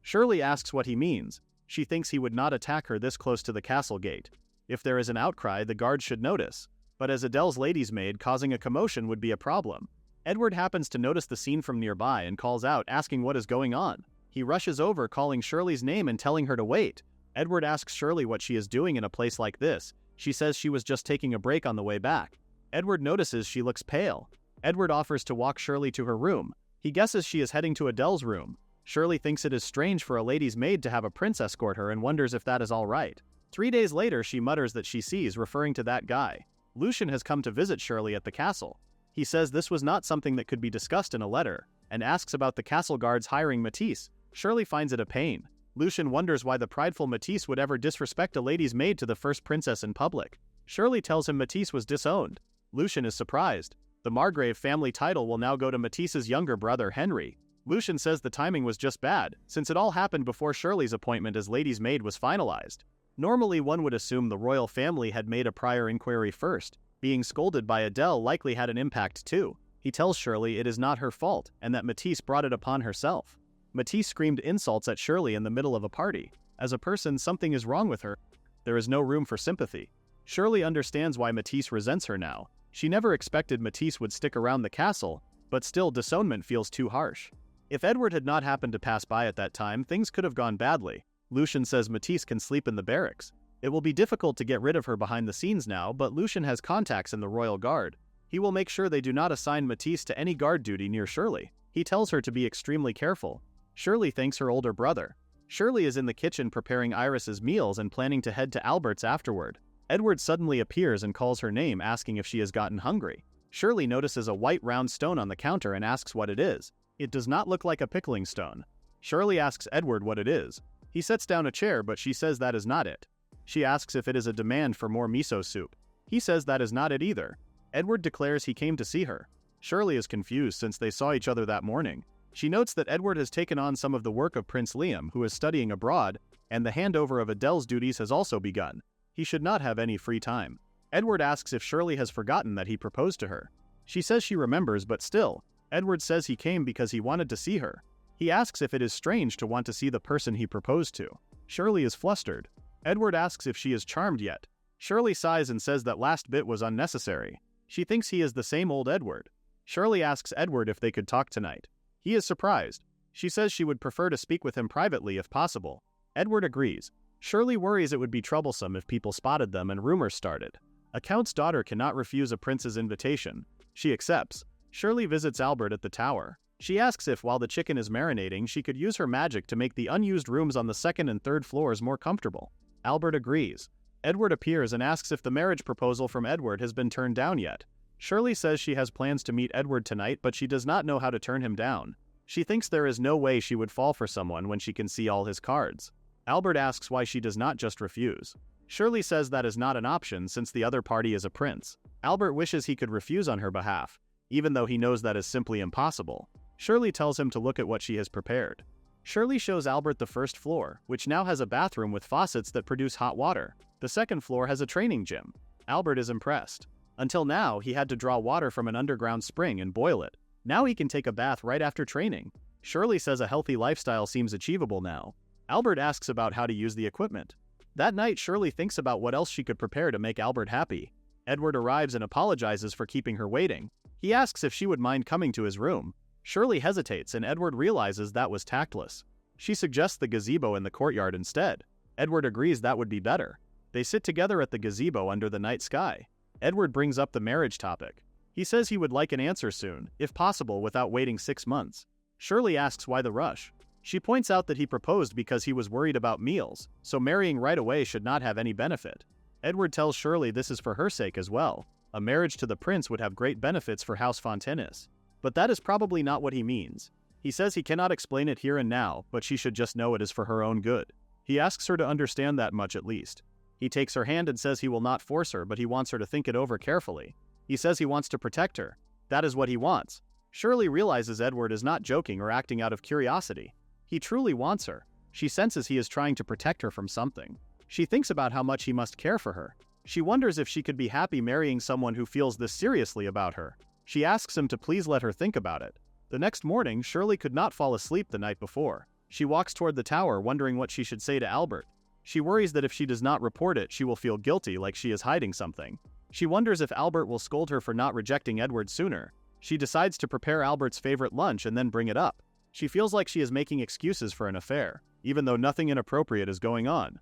Shirley asks what he means. She thinks he would not attack her this close to the castle gate. If there is an outcry, the guards should notice. But as Adele's lady's maid, causing a commotion would be a problem. Edward happens to notice the scene from nearby and calls out, asking what is going on. He rushes over, calling Shirley's name and telling her to wait. Edward asks Shirley what she is doing in a place like this. She says she was just taking a break on the way back. Edward notices she looks pale. Edward offers to walk Shirley to her room. He guesses she is heading to Adele's room. Shirley thinks it is strange for a lady's maid to have a prince escort her and wonders if that is all right. 3 days later, she mutters that she sees, referring to that guy. Lucian has come to visit Shirley at the castle. He says this was not something that could be discussed in a letter, and asks about the castle guards hiring Matise. Shirley finds it a pain. Lucian wonders why the prideful Matise would ever disrespect a lady's maid to the first princess in public. Shirley tells him Matise was disowned. Lucian is surprised. The Margrave family title will now go to Matise's younger brother, Henry. Lucian says the timing was just bad, since it all happened before Shirley's appointment as lady's maid was finalized. Normally one would assume the royal family had made a prior inquiry first. Being scolded by Adele likely had an impact too. He tells Shirley it is not her fault, and that Matise brought it upon herself. Matise screamed insults at Shirley in the middle of a party. As a person, something is wrong with her. There is no room for sympathy. Shirley understands why Matise resents her now. She never expected Matise would stick around the castle, but still disownment feels too harsh. If Edward had not happened to pass by at that time, things could have gone badly. Lucian says Matise can sleep in the barracks. It will be difficult to get rid of her behind the scenes now, but Lucian has contacts in the royal guard. He will make sure they do not assign Matise to any guard duty near Shirley. He tells her to be extremely careful. Shirley thanks her older brother. Shirley is in the kitchen preparing Iris's meals and planning to head to Albert's afterward. Edward suddenly appears and calls her name, asking if she has gotten hungry. Shirley notices a white round stone on the counter and asks what it is. It does not look like a pickling stone. Shirley asks Edward what it is. He sets down a chair, but she says that is not it. She asks if it is a demand for more miso soup. He says that is not it either. Edward declares he came to see her. Shirley is confused since they saw each other that morning. She notes that Edward has taken on some of the work of Prince Liam, who is studying abroad, and the handover of Adele's duties has also begun. He should not have any free time. Edward asks if Shirley has forgotten that he proposed to her. She says she remembers, but still, Edward says he came because he wanted to see her. He asks if it is strange to want to see the person he proposed to. Shirley is flustered. Edward asks if she is charmed yet. Shirley sighs and says that last bit was unnecessary. She thinks he is the same old Edward. Shirley asks Edward if they could talk tonight. He is surprised. She says she would prefer to speak with him privately if possible. Edward agrees. Shirley worries it would be troublesome if people spotted them and rumors started. A count's daughter cannot refuse a prince's invitation. She accepts. Shirley visits Albert at the tower. She asks if, while the chicken is marinating, she could use her magic to make the unused rooms on the second and third floors more comfortable. Albert agrees. Edward appears and asks if the marriage proposal from Edward has been turned down yet. Shirley says she has plans to meet Edward tonight, but she does not know how to turn him down. She thinks there is no way she would fall for someone when she can see all his cards. Albert asks why she does not just refuse. Shirley says that is not an option since the other party is a prince. Albert wishes he could refuse on her behalf, even though he knows that is simply impossible. Shirley tells him to look at what she has prepared. Shirley shows Albert the first floor, which now has a bathroom with faucets that produce hot water. The second floor has a training gym. Albert is impressed. Until now, he had to draw water from an underground spring and boil it. Now he can take a bath right after training. Shirley says a healthy lifestyle seems achievable now. Albert asks about how to use the equipment. That night, Shirley thinks about what else she could prepare to make Albert happy. Edward arrives and apologizes for keeping her waiting. He asks if she would mind coming to his room. Shirley hesitates and Edward realizes that was tactless. She suggests the gazebo in the courtyard instead. Edward agrees that would be better. They sit together at the gazebo under the night sky. Edward brings up the marriage topic. He says he would like an answer soon, if possible without waiting 6 months. Shirley asks why the rush. She points out that he proposed because he was worried about meals, so marrying right away should not have any benefit. Edward tells Shirley this is for her sake as well. A marriage to the prince would have great benefits for House Fontinus. But that is probably not what he means. He says he cannot explain it here and now, but she should just know it is for her own good. He asks her to understand that much at least. He takes her hand and says he will not force her, but he wants her to think it over carefully. He says he wants to protect her. That is what he wants. Shirley realizes Edward is not joking or acting out of curiosity. He truly wants her. She senses he is trying to protect her from something. She thinks about how much he must care for her. She wonders if she could be happy marrying someone who feels this seriously about her. She asks him to please let her think about it. The next morning, Shirley could not fall asleep the night before. She walks toward the tower wondering what she should say to Albert. She worries that if she does not report it, she will feel guilty like she is hiding something. She wonders if Albert will scold her for not rejecting Edward sooner. She decides to prepare Albert's favorite lunch and then bring it up. She feels like she is making excuses for an affair, even though nothing inappropriate is going on.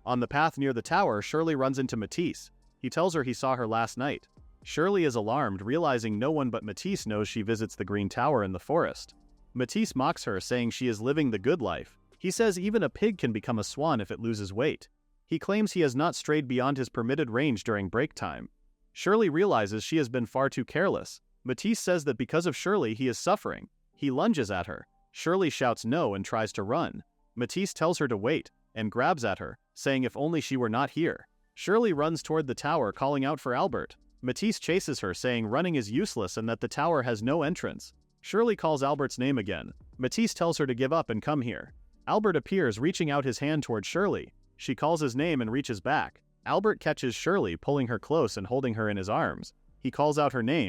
On the path near the tower, Shirley runs into Matise. He tells her he saw her last night. Shirley is alarmed, realizing no one but Matise knows she visits the Green Tower in the forest. Matise mocks her, saying she is living the good life. He says even a pig can become a swan if it loses weight. He claims he has not strayed beyond his permitted range during break time. Shirley realizes she has been far too careless. Matise says that because of Shirley he is suffering. He lunges at her. Shirley shouts no and tries to run. Matise tells her to wait, and grabs at her, saying if only she were not here. Shirley runs toward the tower calling out for Albert. Matise chases her, saying running is useless and that the tower has no entrance. Shirley calls Albert's name again. Matise tells her to give up and come here. Albert appears, reaching out his hand toward Shirley. She calls his name and reaches back. Albert catches Shirley, pulling her close and holding her in his arms. He calls out her name,